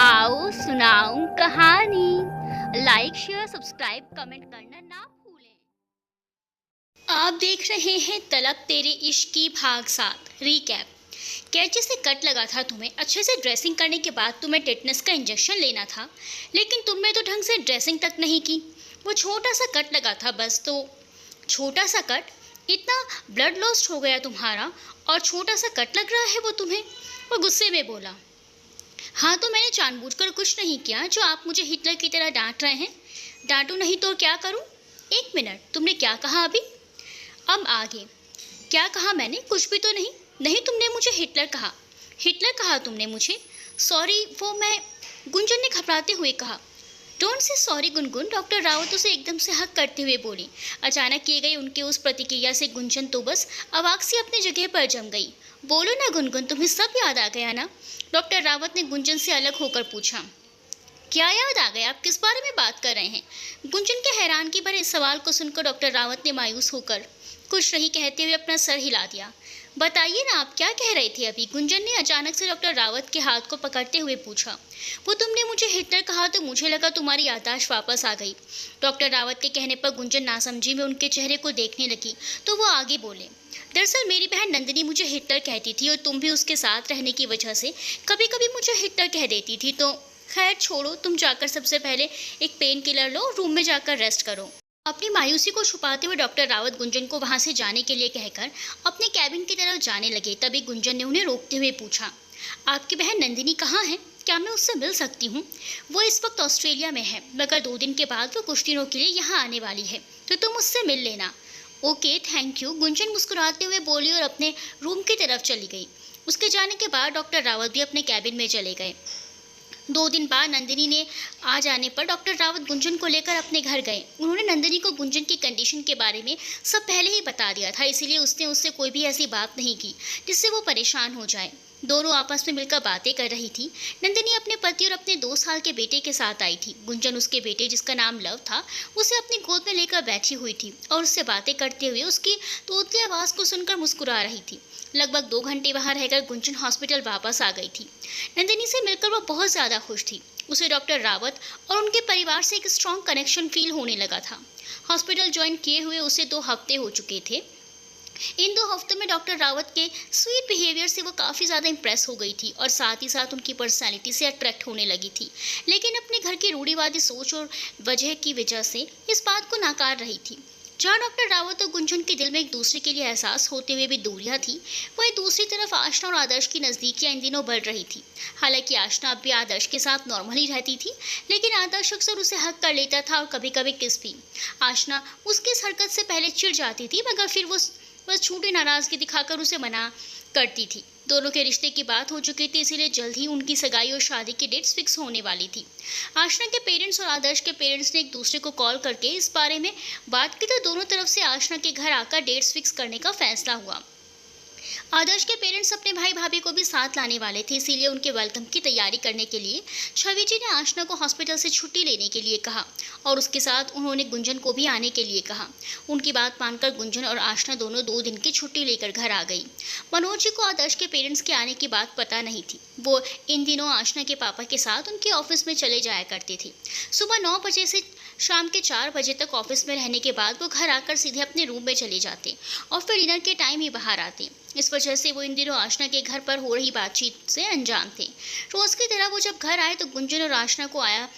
आओ सुनाऊं कहानी। लाइक शेयर सब्सक्राइब कमेंट करना ना भूलें। आप देख रहे हैं तलब तेरे इश्क की भाग 7 रीकैप। कैंची से कट लगा था तुम्हें, अच्छे से ड्रेसिंग करने के बाद तुम्हें टेटनस का इंजेक्शन लेना था, लेकिन तुमने तो ढंग से ड्रेसिंग तक नहीं की। वो छोटा सा कट लगा था बस, तो छोटा सा कट, इतना ब्लड लॉस्ट हो गया तुम्हारा और छोटा सा कट लग रहा है वो तुम्हें। वो गुस्से में बोला, हाँ तो मैंने जानबूझकर कुछ नहीं किया जो आप मुझे हिटलर की तरह डांट रहे हैं। डांटू नहीं तो क्या करूं? एक मिनट, तुमने क्या कहा अभी? अब आगे क्या कहा मैंने? कुछ भी तो नहीं। नहीं, तुमने मुझे हिटलर कहा। हिटलर कहा तुमने मुझे? सॉरी, वो मैं, गुंजन ने घबराते हुए कहा। Don't say sorry Gungun, doctor Rawat उसे एकदम से हक करते हुए बोली। अचानक किए गए उनके उस प्रतिक्रिया से गुंजन तो बस अवाक सी अपनी जगह पर जम गई। बोलो ना गुनगुन, तुम्हें सब याद आ गया ना? डॉक्टर रावत ने गुंजन से अलग होकर पूछा। क्या याद आ गया? आप किस बारे में बात कर रहे हैं? गुंजन के हैरानगी भरे इस सवाल को सुनकर डॉक्टर रावत ने मायूस होकर कुछ नहीं कहते हुए अपना सर हिला दिया। बताइए ना, आप क्या कह रहे थे अभी? गुंजन ने अचानक से डॉक्टर रावत के हाथ को पकड़ते हुए पूछा। वो तुमने मुझे हिटलर कहा तो मुझे लगा तुम्हारी याददाश्त वापस आ गई। डॉक्टर रावत के कहने पर गुंजन नासमझी में उनके चेहरे को देखने लगी तो वो आगे बोले। दरअसल मेरी बहन नंदिनी मुझे हिटलर कहती थी और तुम भी उसके साथ रहने की वजह से कभी कभी मुझे हिटलर कह देती थी। तो खैर छोड़ो, तुम जाकर सबसे पहले एक पेन किलर लो, रूम में जाकर रेस्ट करो। अपनी मायूसी को छुपाते हुए डॉक्टर रावत गुंजन को वहां से जाने के लिए कहकर अपने कैबिन की तरफ जाने लगे। तभी गुंजन ने उन्हें रोकते हुए पूछा, आपकी बहन नंदिनी कहाँ है? क्या मैं उससे मिल सकती हूँ? वो इस वक्त ऑस्ट्रेलिया में है, मगर 2 दिन के बाद वो कुछ दिनों के लिए यहाँ आने वाली है, तो तुम उससे मिल लेना। ओके थैंक यू, गुंजन मुस्कुराते हुए बोली और अपने रूम की तरफ चली गई। उसके जाने के बाद डॉक्टर रावत भी अपने कैबिन में चले गए। 2 दिन बाद नंदिनी ने आ जाने पर डॉक्टर रावत गुंजन को लेकर अपने घर गए। उन्होंने नंदिनी को गुंजन की कंडीशन के बारे में सब पहले ही बता दिया था, इसीलिए उसने उससे कोई भी ऐसी बात नहीं की जिससे वो परेशान हो जाए। दोनों आपस में मिलकर बातें कर रही थी। नंदिनी अपने पति और अपने 2 साल के बेटे के साथ आई थी। गुंजन उसके बेटे, जिसका नाम लव था, उसे अपनी गोद में लेकर बैठी हुई थी और उससे बातें करते हुए उसकी तोतली आवाज़ को सुनकर मुस्कुरा रही थी। लगभग 2 घंटे वहां रहकर गुंजन हॉस्पिटल वापस आ गई थी। नंदिनी से मिलकर वो बहुत ज़्यादा खुश थी। उसे डॉक्टर रावत और उनके परिवार से एक स्ट्रॉन्ग कनेक्शन फील होने लगा था। हॉस्पिटल ज्वाइन किए हुए उसे 2 हफ्ते हो चुके थे। इन 2 हफ्तों में डॉक्टर रावत के स्वीट बिहेवियर से वो काफ़ी ज़्यादा इम्प्रेस हो गई थी और साथ ही साथ उनकी पर्सनैलिटी से अट्रैक्ट होने लगी थी। लेकिन अपने घर की रूढ़िवादी सोच और वजह की वजह से इस बात को नाकार रही थी। जहाँ डॉक्टर रावत और गुंजन के दिल में एक दूसरे के लिए एहसास होते हुए भी दूरियां थी, वहीं दूसरी तरफ आशना और आदर्श की नज़दीकियां इन दिनों बढ़ रही थी। हालांकि आशना अब भी आदर्श के साथ नॉर्मली रहती थी, लेकिन आदर्श अक्सर उसे हक कर लेता था और कभी कभी किस भी। आशना उसकी इस हरकत से पहले चिढ़ जाती थी, मगर फिर वो बस छोटी नाराज़गी दिखाकर उसे मना करती थी। दोनों के रिश्ते की बात हो चुकी थी, इसीलिए जल्द ही उनकी सगाई और शादी की डेट्स फिक्स होने वाली थी। आशना के पेरेंट्स और आदर्श के पेरेंट्स ने एक दूसरे को कॉल करके इस बारे में बात की तो दोनों तरफ से आशना के घर आकर डेट्स फिक्स करने का फैसला हुआ। आदर्श के पेरेंट्स अपने भाई भाभी को भी साथ लाने वाले थे, इसीलिए उनके वेलकम की तैयारी करने के लिए छवि जी ने आशना को हॉस्पिटल से छुट्टी लेने के लिए कहा और उसके साथ उन्होंने गुंजन को भी आने के लिए कहा। उनकी बात मानकर गुंजन और आशना दोनों 2 दिन की छुट्टी लेकर घर आ गई। मनोज जी को आदर्श के पेरेंट्स के आने की बात पता नहीं थी। वो इन दिनों आशना के पापा के साथ उनके ऑफिस में चले जाया करते थे। सुबह 9 बजे से शाम के 4 बजे तक ऑफिस में रहने के बाद वो घर आकर सीधे अपने रूम में चले जाते और फिर डिनर के टाइम ही बाहर आते। इस वजह से वो इन दिनों आशना के घर पर हो रही बातचीत से अनजान थे। रोज की तरह वो जब घर आए तो गुंजन और आशना को आया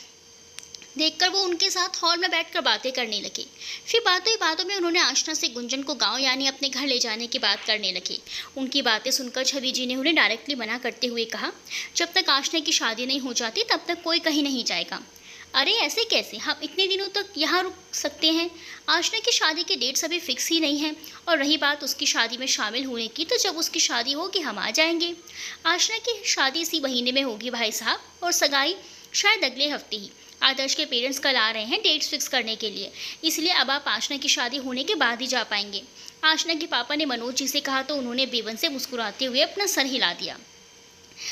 देखकर वो उनके साथ हॉल में बैठकर बातें करने लगे। फिर बातों ही बातों में उन्होंने आशना से गुंजन को गांव यानी अपने घर ले जाने की बात करने लगे। उनकी बातें सुनकर छवि जी ने उन्हें डायरेक्टली मना करते हुए कहा, जब तक आशना की शादी नहीं हो जाती तब तक कोई कहीं नहीं जाएगा। अरे ऐसे कैसे? हम इतने दिनों तक यहाँ रुक सकते हैं? आशना की शादी की डेट्स अभी फिक्स ही नहीं है, और रही बात उसकी शादी में शामिल होने की, तो जब उसकी शादी होगी हम आ जाएंगे। आशना की शादी इसी महीने में होगी भाई साहब, और सगाई शायद अगले हफ्ते ही। आदर्श के पेरेंट्स कल आ रहे हैं डेट्स फिक्स करने के लिए, इसलिए अब आप आशना की शादी होने के बाद ही जा पाएंगे। आशना के पापा ने मनोज जी से कहा तो उन्होंने बेबन से मुस्कुराते हुए अपना सर हिला दिया।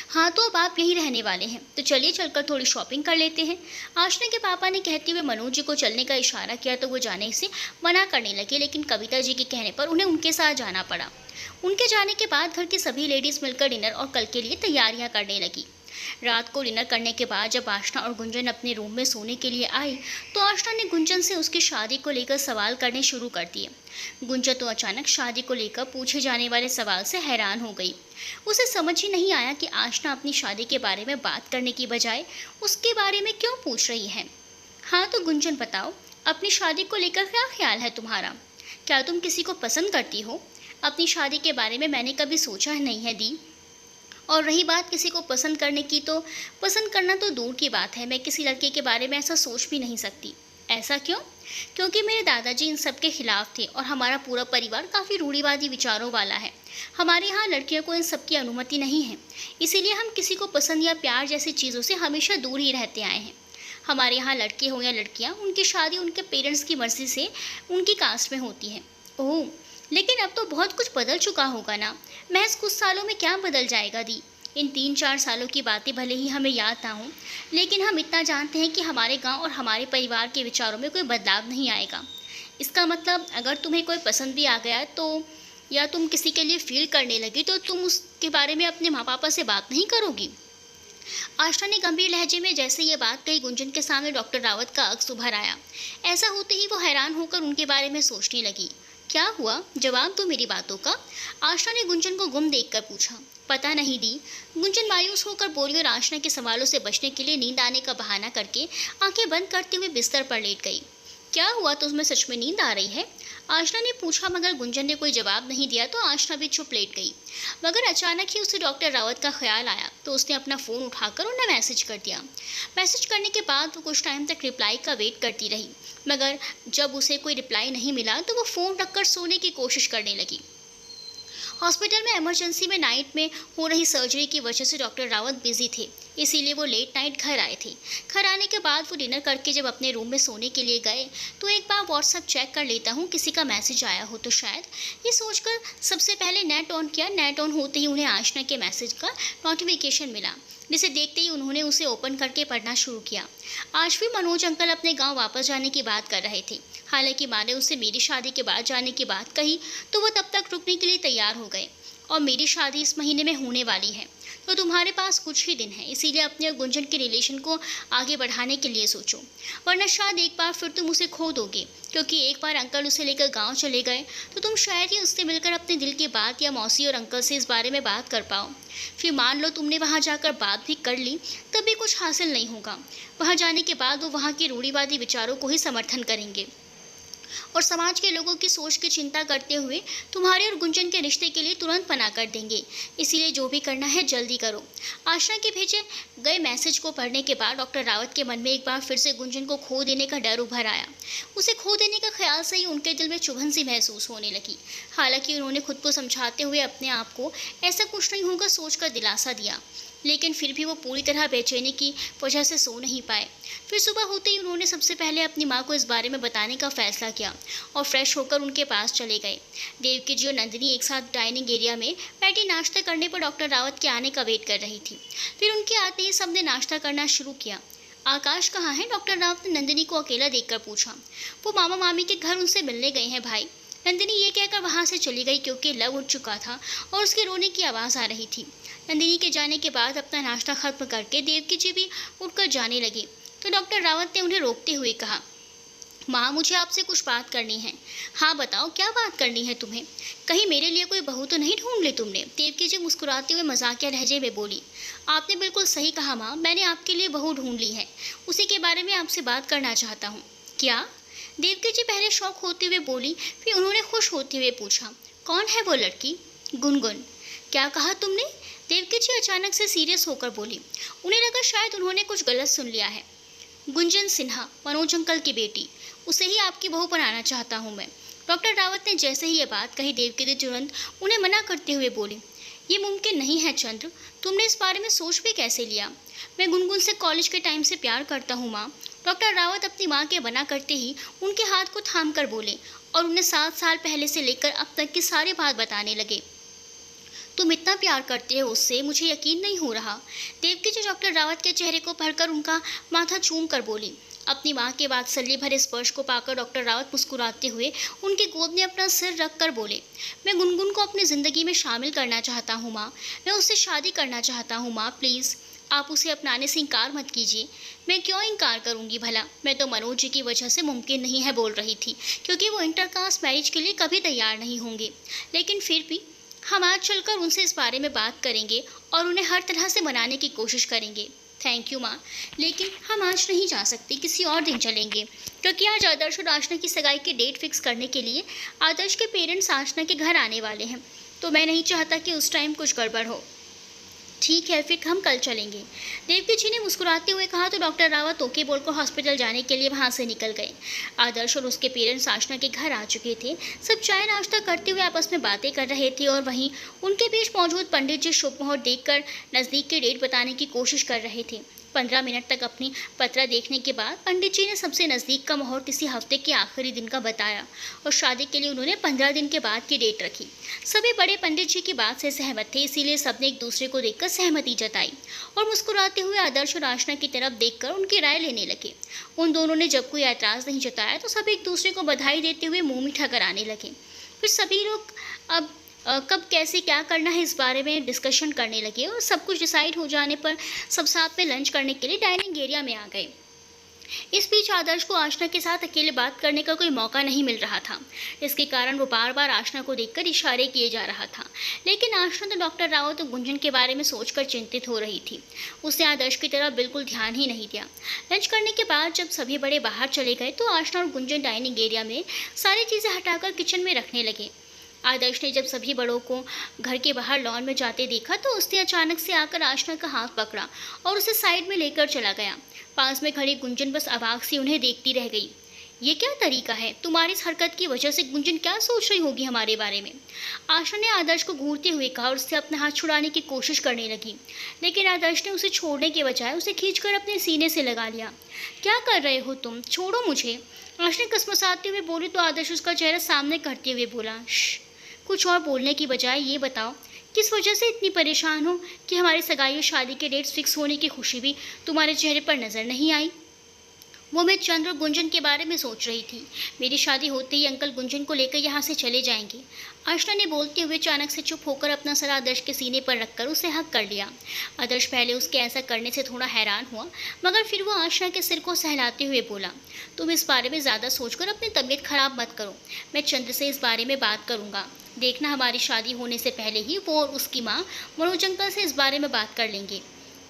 हाँ तो अब आप यहीं रहने वाले हैं, तो चलिए चलकर थोड़ी शॉपिंग कर लेते हैं। आशना के पापा ने कहते हुए मनोज जी को चलने का इशारा किया तो वो जाने से मना करने लगे, लेकिन कविता जी के कहने पर उन्हें उनके साथ जाना पड़ा। उनके जाने के बाद घर की सभी लेडीज़ मिलकर डिनर और कल के लिए तैयारियां करने लगी। रात को डिनर करने के बाद जब आशना और गुंजन अपने रूम में सोने के लिए आई तो आशना ने गुंजन से उसकी शादी को लेकर सवाल करने शुरू कर दिए। गुंजन तो अचानक शादी को लेकर पूछे जाने वाले सवाल से हैरान हो गई। उसे समझ ही नहीं आया कि आशना अपनी शादी के बारे में बात करने की बजाय उसके बारे में क्यों पूछ रही है। हाँ तो गुंजन बताओ, अपनी शादी को लेकर क्या ख्याल है तुम्हारा? क्या तुम किसी को पसंद करती हो? अपनी शादी के बारे में मैंने कभी सोचा नहीं है दी। और रही बात किसी को पसंद करने की, तो पसंद करना तो दूर की बात है, मैं किसी लड़के के बारे में ऐसा सोच भी नहीं सकती। ऐसा क्यों? क्योंकि मेरे दादाजी इन सब के खिलाफ थे और हमारा पूरा परिवार काफ़ी रूढ़िवादी विचारों वाला है। हमारे यहाँ लड़कियों को इन सब की अनुमति नहीं है, इसीलिए हम किसी को पसंद या प्यार जैसी चीज़ों से हमेशा दूर ही रहते आए हैं। हमारे यहाँ लड़के हो या लड़कियाँ, उनकी शादी उनके पेरेंट्स की मर्ज़ी से उनकी कास्ट में होती है। ओह, लेकिन अब तो बहुत कुछ बदल चुका होगा ना। महज कुछ सालों में क्या बदल जाएगा दी? इन 3-4 सालों की बातें भले ही हमें याद ना हो, लेकिन हम इतना जानते हैं कि हमारे गांव और हमारे परिवार के विचारों में कोई बदलाव नहीं आएगा। इसका मतलब अगर तुम्हें कोई पसंद भी आ गया तो, या तुम किसी के लिए फील करने लगी, तो तुम उसके बारे में अपने माँ पापा से बात नहीं करोगी? आशा ने गंभीर लहजे में जैसे ये बात कही, गुंजन के सामने डॉक्टर रावत का अक्स उभर आया। ऐसा होते ही वो हैरान होकर उनके बारे में सोचने लगी। क्या हुआ? जवाब दो मेरी बातों का। आशा ने गुंजन को गुम देखकर पूछा। पता नहीं दी, गुंजन मायूस होकर बोली और आशना के सवालों से बचने के लिए नींद आने का बहाना करके आंखें बंद करते हुए बिस्तर पर लेट गई। क्या हुआ, तो तुम्हें सच में नींद आ रही है? आशना ने पूछा, मगर गुंजन ने कोई जवाब नहीं दिया तो आशना भी चुप लेट गई। मगर अचानक ही उसे डॉक्टर रावत का ख्याल आया तो उसने अपना फ़ोन उठाकर उन्हें मैसेज कर दिया। मैसेज करने के बाद वो कुछ टाइम तक रिप्लाई का वेट करती रही, मगर जब उसे कोई रिप्लाई नहीं मिला तो वो फ़ोन रखकर सोने की कोशिश करने लगी। हॉस्पिटल में इमरजेंसी में नाइट में हो रही सर्जरी की वजह से डॉक्टर रावत बिजी थे, इसीलिए वो लेट नाइट घर आए थे। घर आने के बाद वो डिनर करके जब अपने रूम में सोने के लिए गए तो एक बार व्हाट्सएप चेक कर लेता हूँ, किसी का मैसेज आया हो तो शायद, ये सोचकर सबसे पहले नेट ऑन किया। नेट ऑन होते ही उन्हें आशना के मैसेज का नोटिफिकेशन मिला, जिसे देखते ही उन्होंने उसे ओपन करके पढ़ना शुरू किया। आज भी मनोज अंकल अपने गांव वापस जाने की बात कर रहे थे। हालांकि माँ ने उससे मेरी शादी के बाद जाने की बात कही तो वो तब तक रुकने के लिए तैयार हो गए। और मेरी शादी इस महीने में होने वाली है, तो तुम्हारे पास कुछ ही दिन है, इसीलिए अपने और गुंजन के रिलेशन को आगे बढ़ाने के लिए सोचो, वरना शायद एक बार फिर तुम उसे खो दोगे। क्योंकि एक बार अंकल उसे लेकर गांव चले गए तो तुम शायद ही उससे मिलकर अपने दिल की बात या मौसी और अंकल से इस बारे में बात कर पाओ। फिर मान लो तुमने वहां जाकर बात भी कर ली, तब भी कुछ हासिल नहीं होगा। वहां जाने के बाद वो वहाँ के रूढ़िवादी विचारों को ही समर्थन करेंगे और समाज के लोगों की सोच की चिंता करते हुए तुम्हारे और गुंजन के रिश्ते के लिए तुरंत मना कर देंगे। इसीलिए जो भी करना है जल्दी करो। आशा के भेजे गए मैसेज को पढ़ने के बाद डॉक्टर रावत के मन में एक बार फिर से गुंजन को खो देने का डर उभर आया। उसे खो देने का ख्याल से ही उनके दिल में चुभन सी महसूस होने लगी। हालांकि उन्होंने खुद को समझाते हुए अपने आप को ऐसा कुछ नहीं होगा सोचकर दिलासा दिया, लेकिन फिर भी वो पूरी तरह बेचैनी की वजह से सो नहीं पाए। फिर सुबह होते ही उन्होंने सबसे पहले अपनी माँ को इस बारे में बताने का फैसला किया और फ्रेश होकर उनके पास चले गए। देवकी जी और नंदिनी एक साथ डाइनिंग एरिया में बैठी नाश्ता करने पर डॉक्टर रावत के आने का वेट कर रही थी। फिर उनके आते ही सबने नाश्ता करना शुरू किया। आकाश कहाँ है? डॉक्टर रावत ने नंदिनी को अकेला देखकर पूछा। वो मामा मामी के घर उनसे मिलने गए हैं भाई। नंदिनी ये कहकर वहाँ से चली गई क्योंकि लव उठ चुका था और उसके रोने की आवाज़ आ रही थी। नंदिनी के जाने के बाद अपना नाश्ता खत्म करके देवकी जी भी उठकर जाने लगी तो डॉक्टर रावत ने उन्हें रोकते हुए कहा, माँ मुझे आपसे कुछ बात करनी है। हाँ बताओ, क्या बात करनी है तुम्हें? कहीं मेरे लिए कोई बहू तो नहीं ढूंढ ली तुमने? देवकी जी मुस्कुराते हुए मजाकिया लहजे में बोली। आपने बिल्कुल सही कहा माँ, मैंने आपके लिए बहू ढूंढ ली है, उसी के बारे में आपसे बात करना चाहता हूँ। क्या? देवकी जी पहले शौक होते हुए बोली, फिर उन्होंने खुश होते हुए पूछा, कौन है वो लड़की? गुनगुन। क्या कहा तुमने? देवकी जी अचानक से सीरियस होकर बोली। उन्हें लगा शायद उन्होंने कुछ गलत सुन लिया है। गुंजन सिन्हा, मनोज अंकल की बेटी, उसे ही आपकी बहू बनाना चाहता हूँ मैं। डॉक्टर रावत ने जैसे ही ये बात कही, देवकी जी तुरंत उन्हें मना करते हुए बोली, ये मुमकिन नहीं है चंद्र, तुमने इस बारे में सोच भी कैसे लिया? मैं गुनगुन से कॉलेज के टाइम से प्यार करता हूँ माँ। डॉक्टर रावत अपनी माँ के मना करते ही उनके हाथ को थाम कर बोले और उन्हें 7 साल पहले से लेकर अब तक की सारी बात बताने लगे। तुम इतना प्यार करते हो उससे, मुझे यकीन नहीं हो रहा। देवकी जी डॉक्टर रावत के चेहरे को पढ़कर उनका माथा चूम कर बोली। अपनी माँ के वात्सल्य भरे स्पर्श को पाकर डॉक्टर रावत मुस्कुराते हुए उनकी गोद में अपना सिर रख कर बोले, मैं गुनगुन को अपनी ज़िंदगी में शामिल करना चाहता हूँ माँ, मैं उससे शादी करना चाहता हूँ माँ, प्लीज़। आप उसे अपनाने से इनकार मत कीजिए। मैं क्यों इनकार करूंगी भला? मैं तो मनोज जी की वजह से मुमकिन नहीं है बोल रही थी, क्योंकि वो इंटरकास्ट मैरिज के लिए कभी तैयार नहीं होंगे। लेकिन फिर भी हम आज चलकर उनसे इस बारे में बात करेंगे और उन्हें हर तरह से मनाने की कोशिश करेंगे। थैंक यू माँ, लेकिन हम आज नहीं जा सकते, किसी और दिन चलेंगे, क्योंकि आज आदर्श और आशना की सगाई की डेट फिक्स करने के लिए आदर्श के पेरेंट्स आशना के घर आने वाले हैं, तो मैं नहीं चाहता कि उस टाइम कुछ गड़बड़ हो। ठीक है, फिर हम कल चलेंगे, देवकी जी ने मुस्कुराते हुए कहा। तो डॉक्टर रावत ओके बोलकर हॉस्पिटल जाने के लिए वहां से निकल गए। आदर्श और उसके पेरेंट्स आशना के घर आ चुके थे। सब चाय नाश्ता करते हुए आपस में बातें कर रहे थे और वहीं उनके बीच मौजूद पंडित जी शुभ मुहूर्त देखकर नज़दीक की डेट बताने की कोशिश कर रहे थे। 15 मिनट तक अपनी पत्रा देखने के बाद पंडित जी ने सबसे नज़दीक का मुहूर्त इसी हफ्ते के आखिरी दिन का बताया और शादी के लिए उन्होंने 15 दिन के बाद की डेट रखी। सभी बड़े पंडित जी की बात से सहमत थे, इसीलिए सबने एक दूसरे को देखकर सहमति जताई और मुस्कुराते हुए आदर्श और आशना की तरफ देखकर उनकी राय लेने लगे। उन दोनों ने जब कोई ऐतराज़ नहीं जताया तो सब एक दूसरे को बधाई देते हुए मुँह मीठा कराने लगे। फिर सभी लोग अब कब कैसे क्या करना है इस बारे में डिस्कशन करने लगे और सब कुछ डिसाइड हो जाने पर सब साथ में लंच करने के लिए डाइनिंग एरिया में आ गए। इस बीच आदर्श को आशना के साथ अकेले बात करने का कोई मौका नहीं मिल रहा था, इसके कारण वो बार बार आशना को देखकर इशारे किए जा रहा था। लेकिन आशना तो डॉक्टर रावत और गुंजन के बारे में सोचकर चिंतित हो रही थी। उसने आदर्श की तरफ बिल्कुल ध्यान ही नहीं दिया। लंच करने के बाद जब सभी बड़े बाहर चले गए तो आशना और गुंजन डाइनिंग एरिया में सारी चीज़ें हटाकर किचन में रखने लगे। आदर्श ने जब सभी बड़ों को घर के बाहर लॉन में जाते देखा तो उसने अचानक से आकर आशना का हाथ पकड़ा और उसे साइड में लेकर चला गया। पास में खड़ी गुंजन बस अवाक सी उन्हें देखती रह गई। ये क्या तरीका है? तुम्हारी इस हरकत की वजह से गुंजन क्या सोच रही होगी हमारे बारे में? आशा ने आदर्श को घूरते हुए कहा और उससे अपना हाथ छुड़ाने की कोशिश करने लगी, लेकिन आदर्श ने उसे छोड़ने के बजाय उसे खींचकर अपने सीने से लगा लिया। क्या कर रहे हो तुम? छोड़ो मुझे, आशा ने कसमसाते हुए बोली तो आदर्श उसका चेहरा सामने करते हुए बोला, कुछ और बोलने की बजाय ये बताओ किस वजह से इतनी परेशान हो कि हमारी सगाई और शादी के डेट्स फिक्स होने की खुशी भी तुम्हारे चेहरे पर नज़र नहीं आई? वो मैं चंद्र और गुंजन के बारे में सोच रही थी। मेरी शादी होते ही अंकल गुंजन को लेकर यहाँ से चले जाएंगे। आशना ने बोलते हुए अचानक से चुप होकर अपना सर आदर्श के सीने पर रखकर उसे हक कर लिया। आदर्श पहले उसके ऐसा करने से थोड़ा हैरान हुआ, मगर फिर वो आशना के सिर को सहलाते हुए बोला, तुम इस बारे में ज़्यादा सोचकर अपनी तबीयत खराब मत करो। मैं चंद्र से इस बारे में बात करूँगा। देखना, हमारी शादी होने से पहले ही वो और उसकी माँ मनोज अंकल से इस बारे में बात कर लेंगे।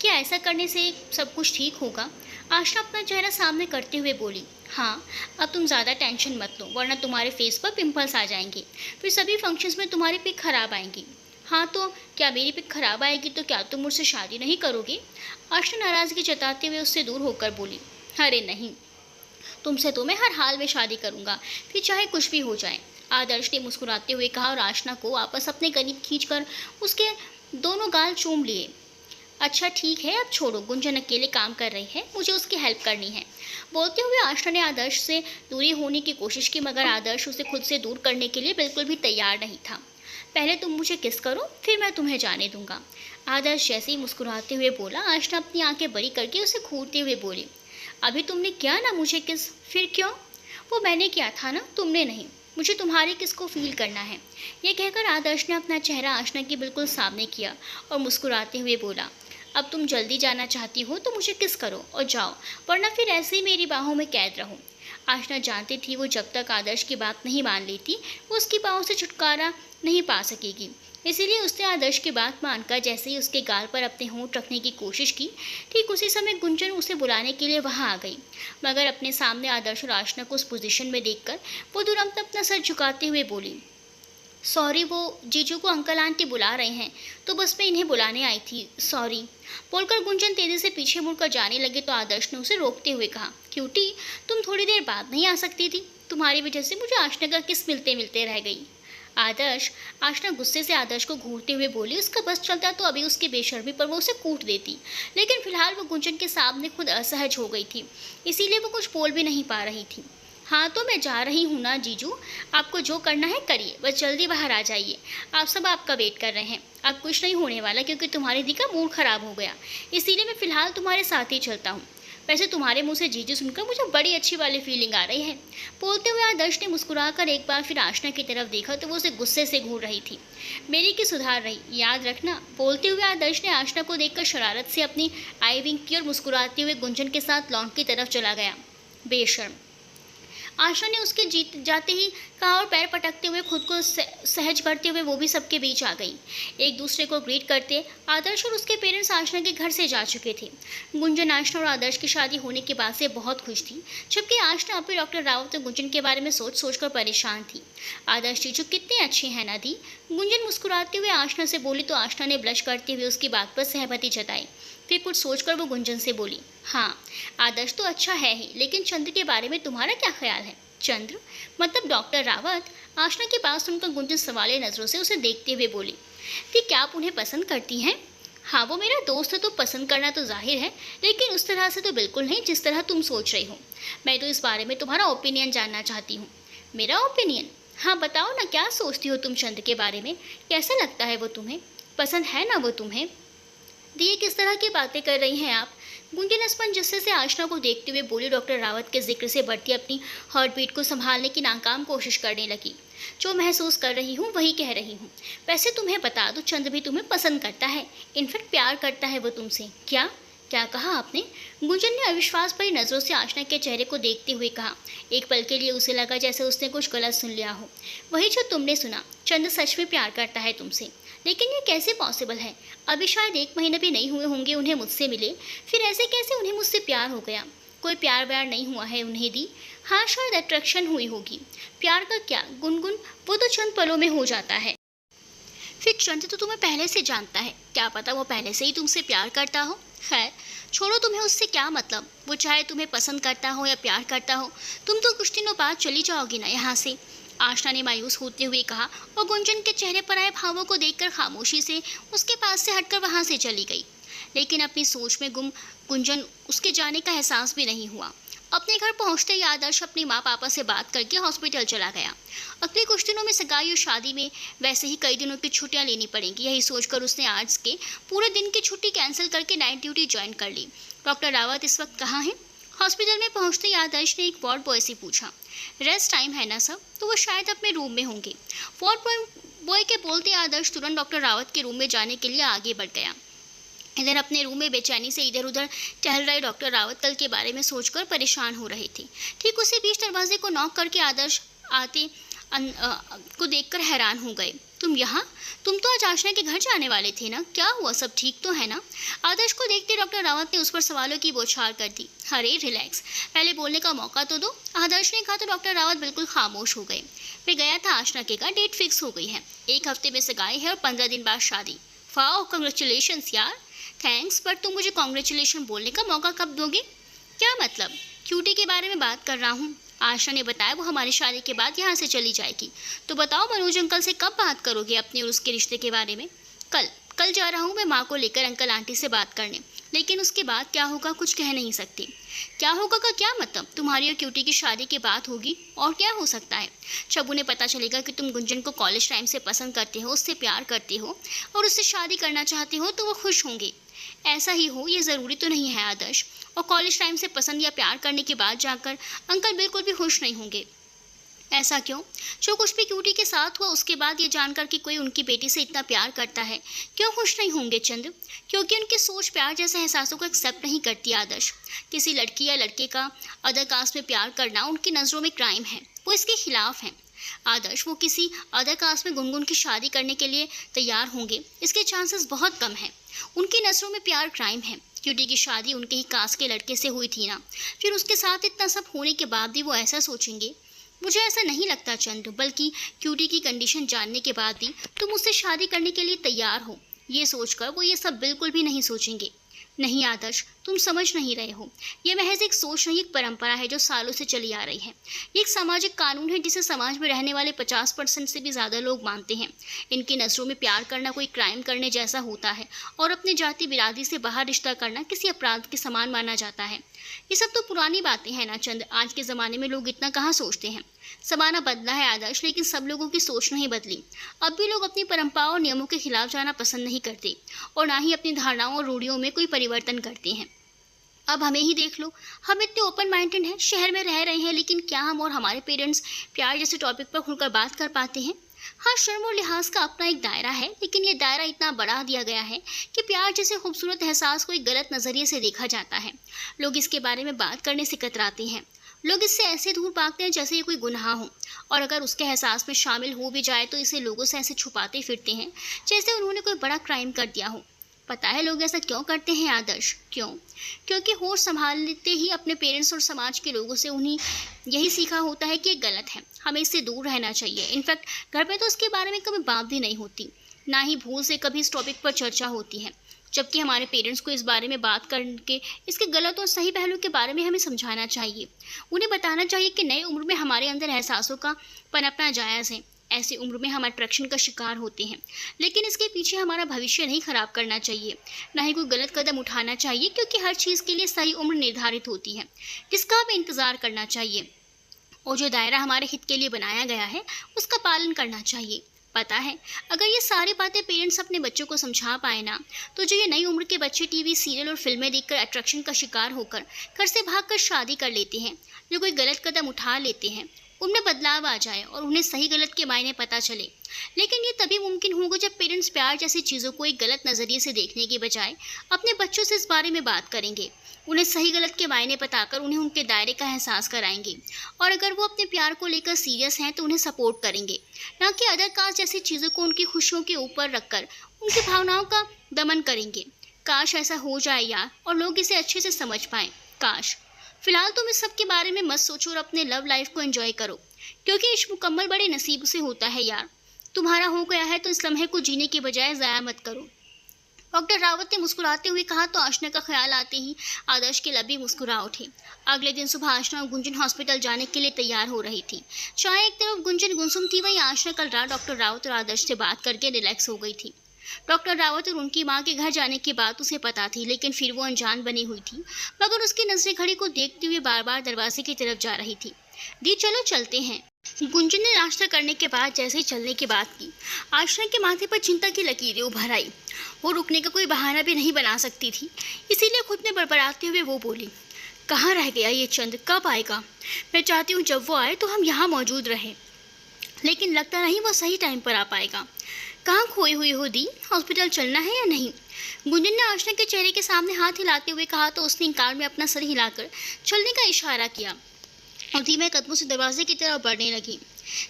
क्या ऐसा करने से सब कुछ ठीक होगा? आशना अपना चेहरा सामने करते हुए बोली, हाँ, अब तुम ज़्यादा टेंशन मत लो, वरना तुम्हारे फेस पर पिंपल्स आ जाएंगे, फिर सभी फंक्शंस में तुम्हारी पिक खराब आएंगी। हाँ, तो क्या मेरी पिक खराब आएगी तो क्या तुम मुझसे शादी नहीं करोगे? आशना नाराज़गी जताते हुए उससे दूर होकर बोली, अरे नहीं, तुमसे तो मैं हर हाल में शादी करूँगा, फिर चाहे कुछ भी हो जाए। आदर्श ने मुस्कुराते हुए कहा और आशना को वापस अपने करीब खींचकर उसके दोनों गाल चूम लिए। अच्छा ठीक है, अब छोड़ो, गुंजन अकेले काम कर रही है, मुझे उसकी हेल्प करनी है। बोलते हुए आशना ने आदर्श से दूरी होने की कोशिश की, मगर आदर्श उसे खुद से दूर करने के लिए बिल्कुल भी तैयार नहीं था। पहले तुम मुझे किस करो, फिर मैं तुम्हें जाने दूंगा। आदर्श जैसे ही मुस्कुराते हुए बोला, आशना अपनी आंखें बड़ी करके उसे घूरते हुए बोली, अभी तुमने किया ना मुझे किस, फिर क्यों? वो मैंने किया था ना, तुमने नहीं। मुझे तुम्हारी किस को फील करना है। ये कहकर आदर्श ने अपना चेहरा आशना के बिल्कुल सामने किया और मुस्कुराते हुए बोला, अब तुम जल्दी जाना चाहती हो तो मुझे किस करो और जाओ, वरना फिर ऐसे ही मेरी बाहों में कैद रहो। आशना जानती थी वो जब तक आदर्श की बात नहीं मान लेती वो उसकी बाहों से छुटकारा नहीं पा सकेगी, इसीलिए उसने आदर्श की बात मानकर जैसे ही उसके गाल पर अपने होंठ रखने की कोशिश की, ठीक उसी समय गुंजन उसे बुलाने के लिए वहां आ गई, मगर अपने सामने आदर्श और आशना को उस पोजीशन में देखकर वो तुरंत अपना सर झुकाते हुए बोली, सॉरी, वो जीजू को अंकल आंटी बुला रहे हैं, तो बस मैं इन्हें बुलाने आई थी, सॉरी। बोलकर गुंजन तेजी से पीछे मुड़कर जाने लगे तो आदर्श ने उसे रोकते हुए कहा, क्यूटी, तुम थोड़ी देर बाद नहीं आ सकती थी? तुम्हारी वजह से मुझे आशना का किस मिलते मिलते रह गई। आदर्श, आशना गुस्से से आदर्श को घूरते हुए बोली, उसका बस चलता तो अभी उसकी बेशर्मी पर वो उसे कूट देती, लेकिन फिलहाल वो गुंजन के सामने खुद असहज हो गई थी, इसीलिए वो कुछ बोल भी नहीं पा रही थी। हाँ, तो मैं जा रही हूँ ना जीजू, आपको जो करना है करिए, बस जल्दी बाहर आ जाइए, आप सब आपका वेट कर रहे हैं। अब कुछ नहीं होने वाला क्योंकि तुम्हारी दी का मूड खराब हो गया, इसीलिए मैं फ़िलहाल तुम्हारे साथ ही चलता हूँ। वैसे तुम्हारे मुंह से जीजू सुनकर मुझे बड़ी अच्छी वाली फीलिंग आ रही है। बोलते हुए आदर्श ने मुस्कुराकर एक बार फिर आशना की तरफ देखा तो वो उसे गुस्से से घूर रही थी। मेरी की सुधार रही, याद रखना। बोलते हुए आदर्श ने आशना को देखकर शरारत से अपनी आई विंक की और मुस्कुराते हुए गुंजन के साथ लॉन की तरफ चला गया। बेशर्म, आशा ने उसके जीत जाते ही कहा और पैर पटकते हुए खुद को सहज करते हुए वो भी सबके बीच आ गई। एक दूसरे को ग्रीट करते आदर्श और उसके पेरेंट्स आशना के घर से जा चुके थे। गुंजन आशना और आदर्श की शादी होने के बाद से बहुत खुश थी, जबकि आशना अभी डॉक्टर रावत और गुंजन के बारे में सोच सोचकर परेशान थी। आदर्श जीजू कितने अच्छे हैं ना दी, गुंजन मुस्कुराते हुए आशना से बोली तो आशना ने ब्लश करते हुए उसकी बात पर सहमति जताई। फिर कुछ सोचकर वो गुंजन से बोली, हाँ आदर्श तो अच्छा है ही, लेकिन चंद्र के बारे में तुम्हारा क्या ख्याल है? चंद्र मतलब डॉक्टर रावत? आशना की बात सुनकर गुंजन सवालिया नज़रों से उसे देखते हुए बोली कि क्या आप उन्हें पसंद करती हैं? हाँ वो मेरा दोस्त है तो पसंद करना तो जाहिर है, लेकिन उस तरह से तो बिल्कुल नहीं जिस तरह तुम सोच रही हो। मैं तो इस बारे में तुम्हारा ओपिनियन जानना चाहती हूँ। मेरा ओपिनियन? हाँ बताओ ना, क्या सोचती हो तुम चंद्र के बारे में? कैसा लगता है वो तुम्हें? पसंद है ना वो तुम्हें? दिए किस तरह की बातें कर रही हैं आप? गुंजन असमंजस्य से आशना को देखते हुए बोली। डॉक्टर रावत के जिक्र से बढ़ती अपनी हार्ट बीट को संभालने की नाकाम कोशिश करने लगी। जो महसूस कर रही हूँ वही कह रही हूँ। वैसे तुम्हें बता दो, चंद्र भी तुम्हें पसंद करता है, इनफैक्ट प्यार करता है वो तुमसे। क्या क्या कहा आपने? गुंजन ने अविश्वास भरी नज़रों से आशना के चेहरे को देखते हुए कहा। एक पल के लिए उसे लगा जैसे उसने कुछ गलत सुन लिया हो। वही जो तुमने सुना, चंद्र सच में प्यार करता है तुमसे। लेकिन ये कैसे पॉसिबल है? अभी शायद 1 महीने भी नहीं हुए होंगे उन्हें मुझसे मिले, फिर ऐसे कैसे उन्हें मुझसे प्यार हो गया? कोई प्यार व्यार नहीं हुआ है उन्हें दी। हाँ शायद अट्रैक्शन हुई होगी। प्यार का क्या गुनगुन, वो तो चंद पलों में हो जाता है। फिर चंद्र तो तुम्हें पहले से जानता है, क्या पता वो पहले से ही तुमसे प्यार करता हो। खैर छोड़ो, तुम्हें उससे क्या मतलब? वो चाहे तुम्हें पसंद करता हो या प्यार करता हो, तुम तो कुछ दिनों बाद चली जाओगी ना यहाँ से, आशना ने मायूस होते हुए कहा और गुंजन के चेहरे पर आए भावों को देखकर खामोशी से उसके पास से हटकर वहाँ से चली गई। लेकिन अपनी सोच में गुम गुंजन उसके जाने का एहसास भी नहीं हुआ। अपने घर पहुंचते ही आदर्श अपनी माँ पापा से बात करके हॉस्पिटल चला गया। अगले कुछ दिनों में सगाई और शादी में वैसे ही कई दिनों की छुट्टियां लेनी पड़ेंगी, यही सोचकर उसने आज के पूरे दिन की छुट्टी कैंसिल करके नाइट ड्यूटी ज्वाइन कर ली। डॉक्टर रावत इस वक्त कहाँ हैं? हॉस्पिटल में पहुंचते ही आदर्श ने एक वार्ड बॉय से पूछा, रेस्ट टाइम है ना सर? तो वो शायद अपने रूम में होंगे। वार्ड बॉय के बोलते आदर्श तुरंत डॉक्टर रावत के रूम में जाने के लिए आगे बढ़ गया। इधर अपने रूम में बेचैनी से इधर उधर टहल रहे डॉक्टर रावत कल के बारे में सोचकर परेशान हो रहे थे। ठीक उसी बीच दरवाजे को नॉक करके आदर्श आते को देखकर हैरान हो गए। तुम यहाँ? तुम तो आज आशना के घर जाने वाले थे ना, क्या हुआ? सब ठीक तो है ना? आदर्श को देखते डॉक्टर रावत ने उस पर सवालों की बौछार कर दी। अरे रिलैक्स, पहले बोलने का मौका तो दो, आदर्श ने कहा तो डॉक्टर रावत बिल्कुल खामोश हो गए। मैं गया था आशना के घर, डेट फिक्स हो गई है, 1 हफ्ते में सगाई है और 15 दिन बाद शादी। वाह कंग्रेचुलेशंस यार। थैंक्स, बट तुम मुझे कॉन्ग्रेचुलेशन बोलने का मौका कब दोगे? क्या मतलब? क्यूटी के बारे में बात कर रहा हूँ। आशा ने बताया वो हमारी शादी के बाद यहाँ से चली जाएगी। तो बताओ मनोज अंकल से कब बात करोगे अपने और उसके रिश्ते के बारे में? कल जा रहा हूँ मैं माँ को लेकर अंकल आंटी से बात करने, लेकिन उसके बाद क्या होगा कुछ कह नहीं सकती। क्या होगा का क्या मतलब? तुम्हारी और क्यूटी की शादी के बाद होगी, और क्या हो सकता है? जब उन्हें पता चलेगा कि तुम गुंजन को कॉलेज टाइम से पसंद करते हो, उससे प्यार करते हो और उससे शादी करना चाहते हो, तो वो खुश होंगे। ऐसा ही हो ये ज़रूरी तो नहीं है आदर्श, और कॉलेज टाइम से पसंद या प्यार करने के बाद जाकर अंकल बिल्कुल भी खुश नहीं होंगे। ऐसा क्यों? जो कुछ भी क्यूटी के साथ हुआ उसके बाद ये जानकर कि कोई उनकी बेटी से इतना प्यार करता है, क्यों खुश नहीं होंगे चंद्र? क्योंकि उनकी सोच प्यार जैसे एहसासों को एक्सेप्ट नहीं करती आदर्श। किसी लड़की या लड़के का अदर कास्ट में प्यार करना उनकी नज़रों में क्राइम है, वो इसके खिलाफ हैं। आदर्श वो किसी अदर कास्ट में गुनगुन की शादी करने के लिए तैयार होंगे, इसके चांसेस बहुत कम हैं। उनकी नज़रों में प्यार क्राइम है। क्यूटी की शादी उनके ही कास्ट के लड़के से हुई थी ना, फिर उसके साथ इतना सब होने के बाद भी वो ऐसा सोचेंगे? मुझे ऐसा नहीं लगता चंद्र, बल्कि क्यूटी की कंडीशन जानने के बाद भी तुम उससे शादी करने के लिए तैयार हो, ये सोचकर वो ये सब बिल्कुल भी नहीं सोचेंगे। नहीं आदर्श, तुम समझ नहीं रहे हो। ये महज एक सोच नहीं, एक परंपरा है जो सालों से चली आ रही है। ये एक सामाजिक कानून है जिसे समाज में रहने वाले 50% से भी ज़्यादा लोग मानते हैं। इनकी नज़रों में प्यार करना कोई क्राइम करने जैसा होता है और अपने जाति बिरादरी से बाहर रिश्ता करना किसी अपराध के समान माना जाता है। ये सब तो पुरानी बातें हैं ना चंद्र, आज के ज़माने में लोग इतना कहाँ सोचते हैं। ज़माना बदला है आदर्श, लेकिन सब लोगों की सोच नहीं बदली। अब भी लोग अपनी परंपराओं और नियमों के खिलाफ जाना पसंद नहीं करते और ना ही अपनी धारणाओं और रूढ़ियों में कोई परिवर्तन करते हैं। अब हमें ही देख लो, हम इतने ओपन माइंडेड हैं, शहर में रह रहे हैं, लेकिन क्या हम और हमारे पेरेंट्स प्यार जैसे टॉपिक पर खुलकर बात कर पाते हैं? हाँ, शर्म और लिहाज का अपना एक दायरा है, लेकिन ये दायरा इतना बढ़ा दिया गया है कि प्यार जैसे खूबसूरत एहसास को एक गलत नज़रिए से देखा जाता है। लोग इसके बारे में बात करने से कतराते हैं। लोग इससे ऐसे दूर भागते हैं जैसे ये कोई गुनाह हो, और अगर उसके एहसास में शामिल हो भी जाए तो इसे लोगों से ऐसे छुपाते फिरते हैं जैसे उन्होंने कोई बड़ा क्राइम कर दिया हो। पता है लोग ऐसा क्यों करते हैं आदर्श? क्यों? क्योंकि होश संभालते ही अपने पेरेंट्स और समाज के लोगों से उन्हें यही सीखा होता है कि ये गलत है, हमें इससे दूर रहना चाहिए। इनफैक्ट घर पे तो इसके बारे में कभी बात भी नहीं होती, ना ही भूल से कभी इस टॉपिक पर चर्चा होती है, जबकि हमारे पेरेंट्स को इस बारे में बात करके इसके गलत और सही पहलू के बारे में हमें समझाना चाहिए। उन्हें बताना चाहिए कि नई उम्र में हमारे अंदर एहसासों का पनपना जायज़ है। ऐसी उम्र में हम अट्रैक्शन का शिकार होते हैं, लेकिन इसके पीछे हमारा भविष्य नहीं खराब करना चाहिए, ना ही कोई गलत कदम उठाना चाहिए, क्योंकि हर चीज़ के लिए सही उम्र निर्धारित होती है जिसका हमें इंतज़ार करना चाहिए, और जो दायरा हमारे हित के लिए बनाया गया है उसका पालन करना चाहिए। पता है, अगर ये सारी बातें पेरेंट्स अपने बच्चों को समझा पाए ना, तो जो ये नई उम्र के बच्चे टीवी सीरियल और फिल्में देखकर अट्रैक्शन का शिकार होकर घर से भागकर शादी कर लेते हैं, जो कोई गलत कदम उठा लेते हैं, उनमें बदलाव आ जाए और उन्हें सही गलत के मायने पता चले। लेकिन ये तभी मुमकिन होगा जब पेरेंट्स प्यार जैसी चीज़ों को एक गलत नज़रिए से देखने के बजाय अपने बच्चों से इस बारे में बात करेंगे, उन्हें सही गलत के मायने बताकर उन्हें उनके दायरे का एहसास कराएंगे, और अगर वो अपने प्यार को लेकर सीरियस हैं तो उन्हें सपोर्ट करेंगे, ना कि अदर कास्ट जैसी चीज़ों को उनकी खुशियों के ऊपर रखकर उनकी भावनाओं का दमन करेंगे। काश ऐसा हो जाए यार, और लोग इसे अच्छे से समझ पाएँ। काश। फिलहाल तुम इस सब के बारे में मत सोचो और अपने लव लाइफ को एंजॉय करो, क्योंकि इश्क मुकम्मल बड़े नसीब से होता है यार। तुम्हारा हो गया है तो इस लम्हे को जीने के बजाय ज़ाया मत करो। डॉक्टर रावत ने मुस्कुराते हुए कहा तो आशना का ख्याल आते ही आदर्श के लब भी मुस्कुरा उठे। अगले दिन सुबह आशना गुंजन हॉस्पिटल जाने के लिए तैयार हो रही थी। चाहे एक तरफ गुंजन गुमसुम थी, वहीं आशना कल रात डॉक्टर रावत और आदर्श से बात करके रिलैक्स हो गई थी। डॉक्टर रावत और उनकी मां के घर जाने की बात उसे पता थी, लेकिन फिर वो अनजान बनी हुई थी, मगर उसकी नजरें घड़ी को देखते हुए बार बार दरवाजे की तरफ जा रही थी। दी चलो चलते हैं। गुंजन ने नाश्ता करने के बाद जैसे ही चलने की बात की, आशना के माथे पर चिंता की लकीरें उभर आई। वो रुकने का कोई बहाना भी नहीं बना सकती थी, इसीलिए खुद में बड़बड़ाते हुए वो बोली, कहाँ रह गया ये चंद, कब आएगा? मैं चाहती हूँ जब वो आए तो हम यहाँ मौजूद रहें, लेकिन लगता नहीं वो सही टाइम पर आ पाएगा। कहाँ खोई हुई हो दी, हॉस्पिटल चलना है या नहीं? गुंजन ने आशना के चेहरे के सामने हाथ हिलाते हुए कहा तो उसने इनकार में अपना सर हिलाकर चलने का इशारा किया और धीमे कदमों से दरवाजे की तरफ बढ़ने लगी।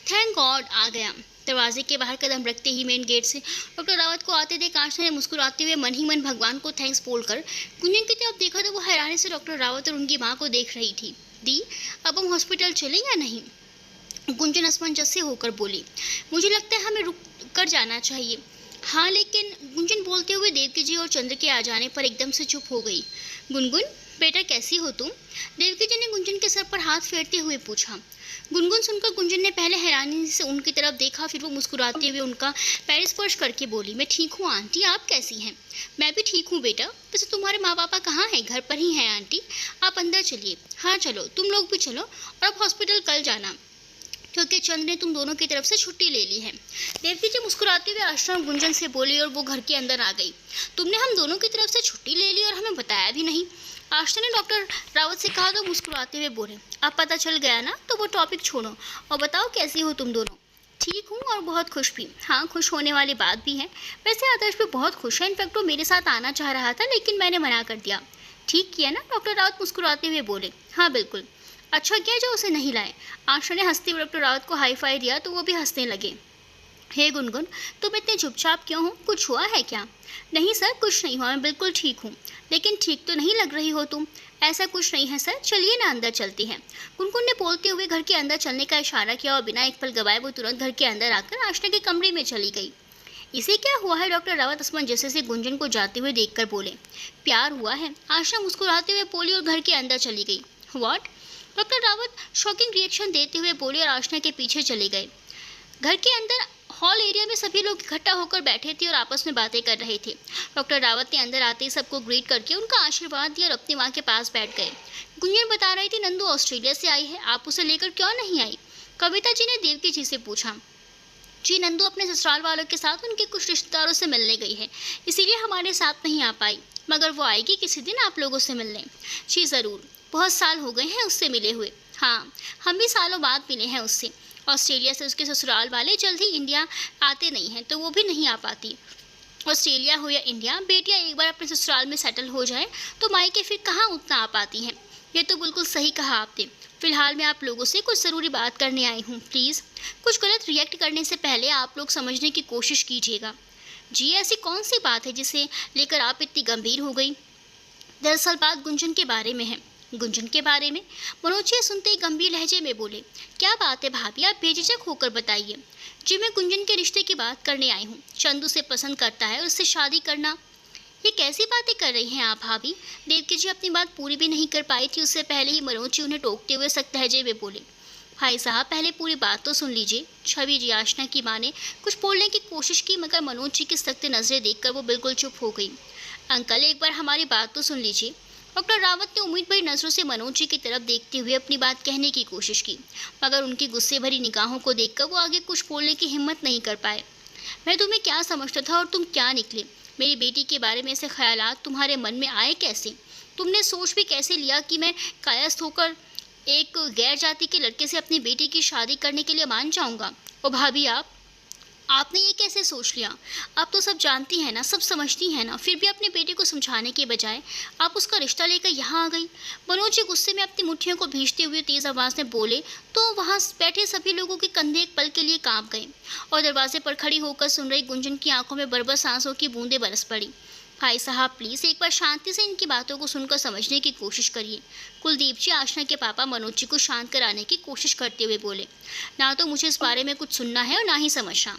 थैंक गॉड आ गया। दरवाजे के बाहर कदम रखते ही मेन गेट से डॉक्टर रावत को आते देख आशना ने मुस्कुराते हुए मन ही मन भगवान को थैंक्स बोलकर गुंजन की तरफ देखा तो वो हैरानी से डॉक्टर रावत और उनकी माँ को देख रही थी। दी, अब हम हॉस्पिटल चलें या नहीं? गुंजन असमंजस से होकर बोली, मुझे लगता है हमें रुक कर जाना चाहिए। हाँ, लेकिन गुंजन बोलते हुए देवकी जी और चंद्र के आ जाने पर एकदम से चुप हो गई। गुनगुन बेटा कैसी हो तुम? देवकी जी ने गुंजन के सर पर हाथ फेरते हुए पूछा। गुनगुन सुनकर गुंजन ने पहले हैरानी से उनकी तरफ देखा, फिर वो मुस्कुराते हुए उनका पैर स्पर्श करके बोली, मैं ठीक हूँ आंटी, आप कैसी हैं? मैं भी ठीक हूँ बेटा। वैसे तुम्हारे माँ पापा कहाँ हैं? घर पर ही हैं आंटी, आप अंदर चलिए। हाँ चलो, तुम लोग भी चलो, और अब हॉस्पिटल कल जाना, क्योंकि चंद ने तुम दोनों की तरफ से छुट्टी ले ली है। देवकी जी मुस्कुराते हुए आशना और गुंजन से बोली और वो घर के अंदर आ गई। तुमने हम दोनों की तरफ से छुट्टी ले ली और हमें बताया भी नहीं? आशना ने डॉक्टर रावत से कहा तो मुस्कुराते हुए बोले, अब पता चल गया ना, तो वो टॉपिक छोड़ो और बताओ कैसी हो तुम दोनों? ठीक हूँ और बहुत खुश भी। हाँ, खुश होने वाली बात भी है। वैसे आदर्श भी बहुत खुश है, इनफैक्ट वो मेरे साथ आना चाह रहा था लेकिन मैंने मना कर दिया। ठीक किया ना? डॉक्टर रावत मुस्कुराते हुए बोले। हाँ बिल्कुल, अच्छा किया जो उसे नहीं लाए। आशा ने हंसते हुए डॉक्टर रावत को हाई फाई दिया तो वो भी हंसने लगे। हे गुनगुन, तुम इतने चुपचाप क्यों हो? कुछ हुआ है क्या? नहीं सर, कुछ नहीं हुआ, मैं बिल्कुल ठीक हूँ। लेकिन ठीक तो नहीं लग रही हो तुम। ऐसा कुछ नहीं है सर, चलिए ना अंदर चलते हैं। गुनगुन ने बोलते हुए घर के अंदर चलने का इशारा किया और बिना एक पल गवाए वो तुरंत घर के अंदर आकर आशना के कमरे में चली गई। इसे क्या हुआ है? डॉक्टर रावत असमंजस से गुंजन को जाते हुए देखकर बोले। प्यार हुआ है, आशा मुस्कुराते हुए बोली और घर के अंदर चली गई। What? Doctor Rawat shocking reaction देते हुए बोले और आशना के पीछे चले गए। घर के अंदर हॉल एरिया में सभी लोग इकट्ठा होकर बैठे थे और आपस में बातें कर रहे थे। डॉक्टर रावत ने अंदर आते ही सबको ग्रीट करके उनका आशीर्वाद दिया और अपनी माँ के पास बैठ गए। गुंजन बता रही थी नंदू ऑस्ट्रेलिया से आई है, आप उसे लेकर क्यों नहीं आई? कविता जी ने देवकी जी से पूछा। जी, नंदू अपने ससुराल वालों के साथ उनके कुछ रिश्तेदारों से मिलने गई है, इसीलिए हमारे साथ नहीं आ पाई। मगर वो आएगी किसी दिन आप लोगों से मिलने। जी ज़रूर, बहुत साल हो गए हैं उससे मिले हुए। हाँ, हम भी सालों बाद मिले हैं उससे। ऑस्ट्रेलिया से उसके ससुराल वाले जल्द ही इंडिया आते नहीं हैं, तो वो भी नहीं आ पाती। ऑस्ट्रेलिया हो या इंडिया, बेटियां एक बार अपने ससुराल में सेटल हो जाए तो मायके फिर कहाँ उतना आ पाती हैं। ये तो बिल्कुल सही कहा आपने। फिलहाल मैं आप लोगों से कुछ ज़रूरी बात करने आई हूँ। प्लीज़ कुछ गलत रिएक्ट करने से पहले आप लोग समझने की कोशिश कीजिएगा। जी, ऐसी कौन सी बात है जिसे लेकर आप इतनी गंभीर हो गई? दरअसल बात गुंजन के बारे में है। गुंजन के बारे में? मनोज ये सुनते ही गंभीर लहजे में बोले। क्या बात है भाभी, आप बेझिझक होकर बताइए। जी, मैं गुंजन के रिश्ते की बात करने आई हूँ। चंदू से पसंद करता है और उससे शादी करना। ये कैसी बातें कर रही हैं आप भाभी? देवकी जी अपनी बात पूरी भी नहीं कर पाई थी, उससे पहले ही मनोज जी उन्हें टोकते हुए सख्त लहजे में बोले। भाई साहब, पहले पूरी बात तो सुन लीजिए। छवि जी, आशना की माँ ने कुछ बोलने की कोशिश की, मगर मनोज जी की सख्त नज़रें देखकर वो बिल्कुल चुप हो गई। अंकल, एक बार हमारी बात तो सुन लीजिए। डॉक्टर रावत ने उम्मीद भरी नज़रों से मनोज जी की तरफ देखते हुए अपनी बात कहने की कोशिश की, मगर उनकी गुस्से भरी निगाहों को देखकर वो आगे कुछ बोलने की हिम्मत नहीं कर पाए। मैं तुम्हें क्या समझता था और तुम क्या निकले? मेरी बेटी के बारे में ऐसे ख्यालात तुम्हारे मन में आए कैसे? तुमने सोच भी कैसे लिया कि मैं कायस्थ होकर एक गैर जाति के लड़के से अपनी बेटी की शादी करने के लिए मान जाऊंगा? और भाभी, आपने ये कैसे सोच लिया? आप तो सब जानती हैं ना, सब समझती हैं ना, फिर भी अपने बेटे को समझाने के बजाय आप उसका रिश्ता लेकर यहाँ आ गई। मनोज जी गुस्से में अपनी मुट्ठियों को भींचते हुए तेज़ आवाज़ में बोले तो वहाँ बैठे सभी लोगों के कंधे एक पल के लिए कांप गए और दरवाजे पर खड़ी होकर सुन रही गुंजन की आंखों में बरबर सांसों की बूंदें बरस पड़ी। भाई साहब, प्लीज़ एक बार शांति से इनकी बातों को सुनकर समझने की कोशिश करिए। कुलदीप जी आशना के पापा मनोज जी को शांत कराने की कोशिश करते हुए बोले। ना तो मुझे इस बारे में कुछ सुनना है और ना ही समझना।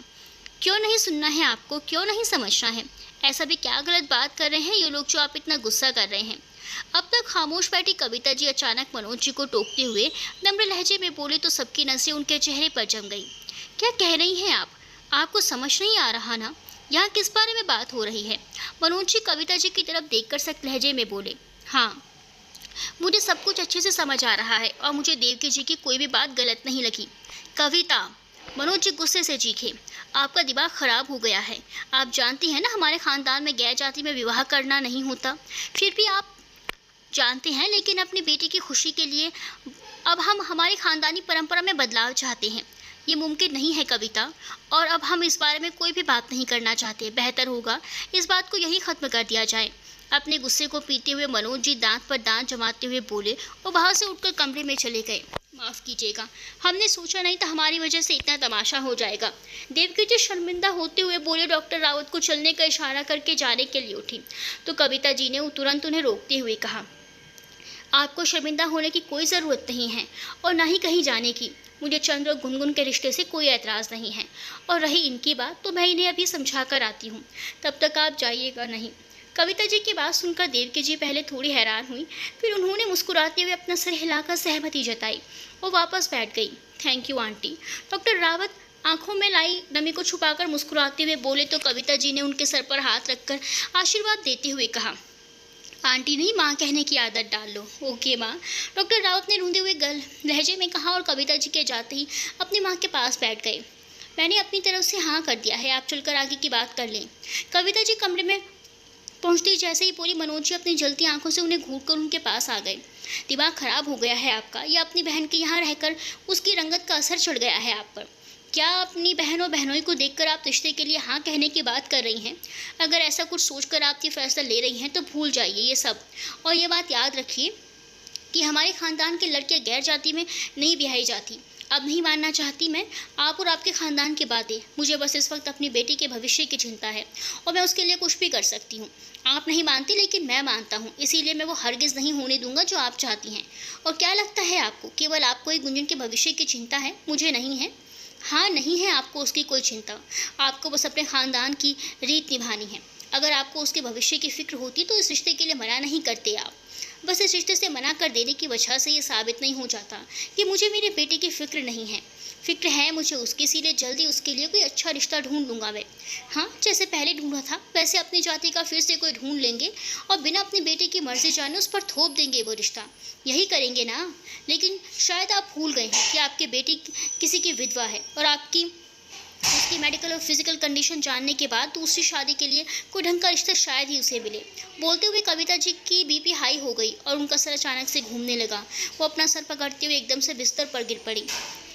क्यों नहीं सुनना है आपको? क्यों नहीं समझना है? ऐसा भी क्या गलत बात कर रहे हैं ये लोग जो आप इतना गुस्सा कर रहे हैं? अब तक खामोश बैठी कविता जी अचानक मनोज जी को टोकते हुए नम्र लहजे में बोले तो सबकी नजरें उनके चेहरे पर जम गई। क्या कह रही हैं आप? आपको समझ नहीं आ रहा ना? यहाँ किस बारे में बात हो रही है? मनोज जी कविता जी की तरफ देखकर सख्त लहजे में बोले। हाँ, मुझे सब कुछ अच्छे से समझ आ रहा है और मुझे देवकी जी की कोई भी बात गलत नहीं लगी। कविता, मनोज जी गुस्से से चीखे, आपका दिमाग खराब हो गया है। आप जानती हैं ना हमारे खानदान में गैर जाति में विवाह करना नहीं होता। फिर भी आप जानते हैं, लेकिन अपनी बेटी की खुशी के लिए अब हम हमारी खानदानी परंपरा में बदलाव चाहते हैं। ये मुमकिन नहीं है कविता, और अब हम इस बारे में कोई भी बात नहीं करना चाहते। बेहतर होगा इस बात को यही ख़त्म कर दिया जाए। अपने गुस्से को पीते हुए मनोज जी दांत पर दांत जमाते हुए बोले और वहाँ से उठकर कमरे में चले गए। माफ़ कीजिएगा, हमने सोचा नहीं था हमारी वजह से इतना तमाशा हो जाएगा। देवकी जी शर्मिंदा होते हुए बोले। डॉक्टर रावत को चलने का इशारा करके जाने के लिए उठी तो कविता जी ने तुरंत उन्हें रोकते हुए कहा, आपको शर्मिंदा होने की कोई ज़रूरत नहीं है और ना ही कहीं जाने की। मुझे चंद्र और गुनगुन के रिश्ते से कोई एतराज़ नहीं है, और रही इनकी बात तो मैं इन्हें अभी समझा कर आती हूँ, तब तक आप जाइएगा नहीं। कविता जी की बात सुनकर देवकी जी पहले थोड़ी हैरान हुई, फिर उन्होंने मुस्कुराते हुए अपना सिर हिलाकर सहमति जताई और वापस बैठ गई। Thank you aunty. Doctor Rawat आंखों में लाई नमी को छुपाकर मुस्कुराते हुए बोले तो कविता जी ने उनके सर पर हाथ रखकर आशीर्वाद देते हुए कहा, आंटी नहीं, माँ कहने की आदत डाल लो। ओके माँ, डॉक्टर रावत ने रूंधे हुए लहजे में कहा और कविता जी के जाते ही अपनी माँ के पास बैठ गए। मैंने अपनी तरफ से हाँ कर दिया है, आप चलकर आगे की बात कर लें। कविता जी कमरे में पहुंचती जैसे ही बोली, मनोज जी अपनी जलती आंखों से उन्हें घूर कर उनके पास आ गए। दिमाग खराब हो गया है आपका, या अपनी बहन के यहाँ रहकर उसकी रंगत का असर चढ़ गया है आप पर? क्या अपनी बहन और बहनोई को देखकर आप रिश्ते के लिए हाँ कहने की बात कर रही हैं? अगर ऐसा कुछ सोचकर आप ये फैसला ले रही हैं तो भूल जाइए ये सब, और ये बात याद रखिए कि हमारे ख़ानदान की लड़कियाँ गैर जाति में नहीं ब्याही जाती। अब नहीं मानना चाहती मैं आप और आपके ख़ानदान की बातें। मुझे बस इस वक्त अपनी बेटी के भविष्य की चिंता है और मैं उसके लिए कुछ भी कर सकती हूँ। आप नहीं मानती, लेकिन मैं मानता हूँ, इसीलिए मैं वो हरगिज़ नहीं होने दूंगा जो आप चाहती हैं। और क्या लगता है आपको केवल आपको ही गुंजन के भविष्य की चिंता है, मुझे नहीं है? हाँ, नहीं है आपको उसकी कोई चिंता। आपको बस अपने ख़ानदान की रीत निभानी है। अगर आपको उसके भविष्य की फ़िक्र होती तो इस रिश्ते के लिए मना नहीं करते आप। बस इस रिश्ते से मना कर देने की वजह से ये साबित नहीं हो जाता कि मुझे मेरे बेटे की फ़िक्र नहीं है। फ़िक्र है मुझे उसकी, इसीलिए जल्दी उसके लिए कोई अच्छा रिश्ता ढूंढ लूँगा मैं। हाँ, जैसे पहले ढूंढा था वैसे अपनी जाति का फिर से कोई ढूंढ लेंगे और बिना अपनी बेटे की मर्ज़ी जाने उस पर थोप देंगे वो रिश्ता। यही करेंगे ना? लेकिन शायद आप भूल गए हैं कि आपकी बेटी किसी की विधवा है और आपकी उसकी मेडिकल और फिजिकल कंडीशन जानने के बाद दूसरी शादी के लिए कोई ढंग का रिश्ता शायद ही उसे मिले। बोलते हुए कविता जी की बीपी हाई हो गई और उनका सर अचानक से घूमने लगा। वो अपना सर पकड़ते हुए एकदम से बिस्तर पर गिर पड़ी।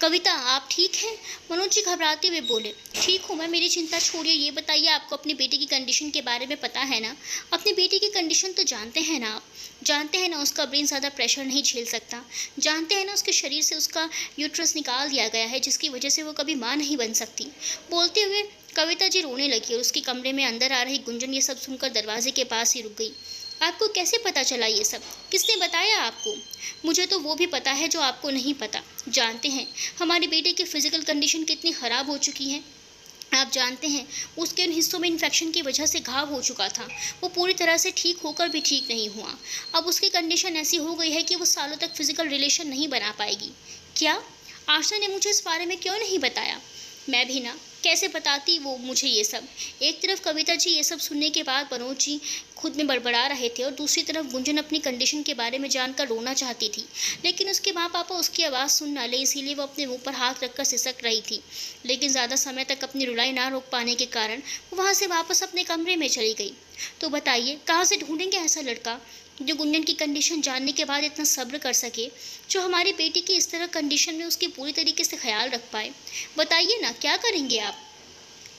कविता, आप ठीक हैं? मनोज जी घबराते हुए बोले। ठीक हूँ मैं, मेरी चिंता छोड़िए। ये बताइए, आपको अपनी बेटी की कंडीशन के बारे में पता है ना? अपनी बेटी की कंडीशन तो जानते हैं ना आप? जानते हैं ना उसका ब्रेन ज़्यादा प्रेशर नहीं झेल सकता? जानते हैं ना उसके शरीर से उसका यूट्रस निकाल दिया गया है, जिसकी वजह से वो कभी माँ नहीं बन सकती? बोलते हुए कविता जी रोने लगी और उसके कमरे में अंदर आ रही गुंजन ये सब सुनकर दरवाजे के पास ही रुक गई। आपको कैसे पता चला ये सब? किसने बताया आपको? मुझे तो वो भी पता है जो आपको नहीं पता। जानते हैं हमारी बेटी की फिजिकल कंडीशन कितनी ख़राब हो चुकी है? आप जानते हैं उसके उन हिस्सों में इन्फेक्शन की वजह से घाव हो चुका था। वो पूरी तरह से ठीक होकर भी ठीक नहीं हुआ। अब उसकी कंडीशन ऐसी हो गई है कि वो सालों तक फिजिकल रिलेशन नहीं बना पाएगी। क्या? आशा ने मुझे इस बारे में क्यों नहीं बताया? मैं भी ना, कैसे बताती वो मुझे ये सब। एक तरफ कविता जी ये सब सुनने के बाद मनोज जी खुद में बड़बड़ा रहे थे और दूसरी तरफ गुंजन अपनी कंडीशन के बारे में जानकर रोना चाहती थी, लेकिन उसके माँ पापा उसकी आवाज़ सुन ना ले, इसीलिए वो अपने मुंह पर हाथ रखकर सिसक रही थी। लेकिन ज़्यादा समय तक अपनी रुलाई ना रोक पाने के कारण वो वहाँ से वापस अपने कमरे में चली गई। तो बताइए, कहाँ से ढूंढेंगे ऐसा लड़का जो गुंजन की कंडीशन जानने के बाद इतना सब्र कर सके, जो हमारी बेटी की इस तरह कंडीशन में उसकी पूरी तरीके से ख्याल रख पाए? बताइए ना, क्या करेंगे आप?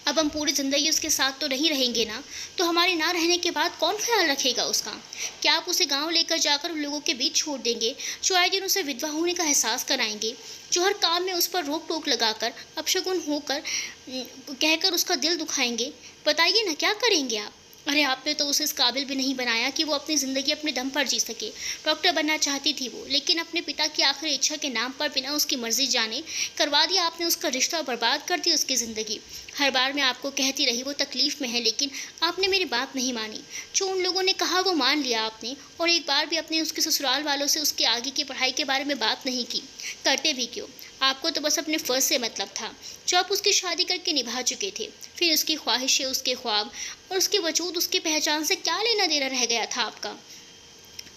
अब हम पूरी ज़िंदगी उसके साथ तो नहीं रहेंगे ना, तो हमारे ना रहने के बाद कौन ख्याल रखेगा उसका? क्या आप उसे गांव लेकर जाकर उन लोगों के बीच छोड़ देंगे जो आए दिन उसे विधवा होने का एहसास कराएंगे, जो हर काम में उस पर रोक टोक लगाकर अपशगुन होकर कहकर उसका दिल दुखाएंगे? बताइए ना, क्या करेंगे आप? अरे आपने तो उसे इस काबिल भी नहीं बनाया कि वो अपनी ज़िंदगी अपने दम पर जी सके। डॉक्टर बनना चाहती थी वो, लेकिन अपने पिता की आखिरी इच्छा के नाम पर बिना उसकी मर्जी जाने करवा दिया आपने उसका रिश्ता, बर्बाद कर दी उसकी ज़िंदगी। हर बार मैं आपको कहती रही वो तकलीफ़ में है, लेकिन आपने मेरी बात नहीं मानी। जो उन लोगों ने कहा वो मान लिया आपने, और एक बार भी अपने उसके ससुराल वालों से उसके आगे की पढ़ाई के बारे में बात नहीं की। करते भी क्यों? आपको तो बस अपने फ़र्ज से मतलब था, जो आप उसकी शादी करके निभा चुके थे। फिर उसकी ख्वाहिशें, उसके ख्वाब और उसके वजूद, उसकी पहचान से क्या लेना देना रह गया था आपका?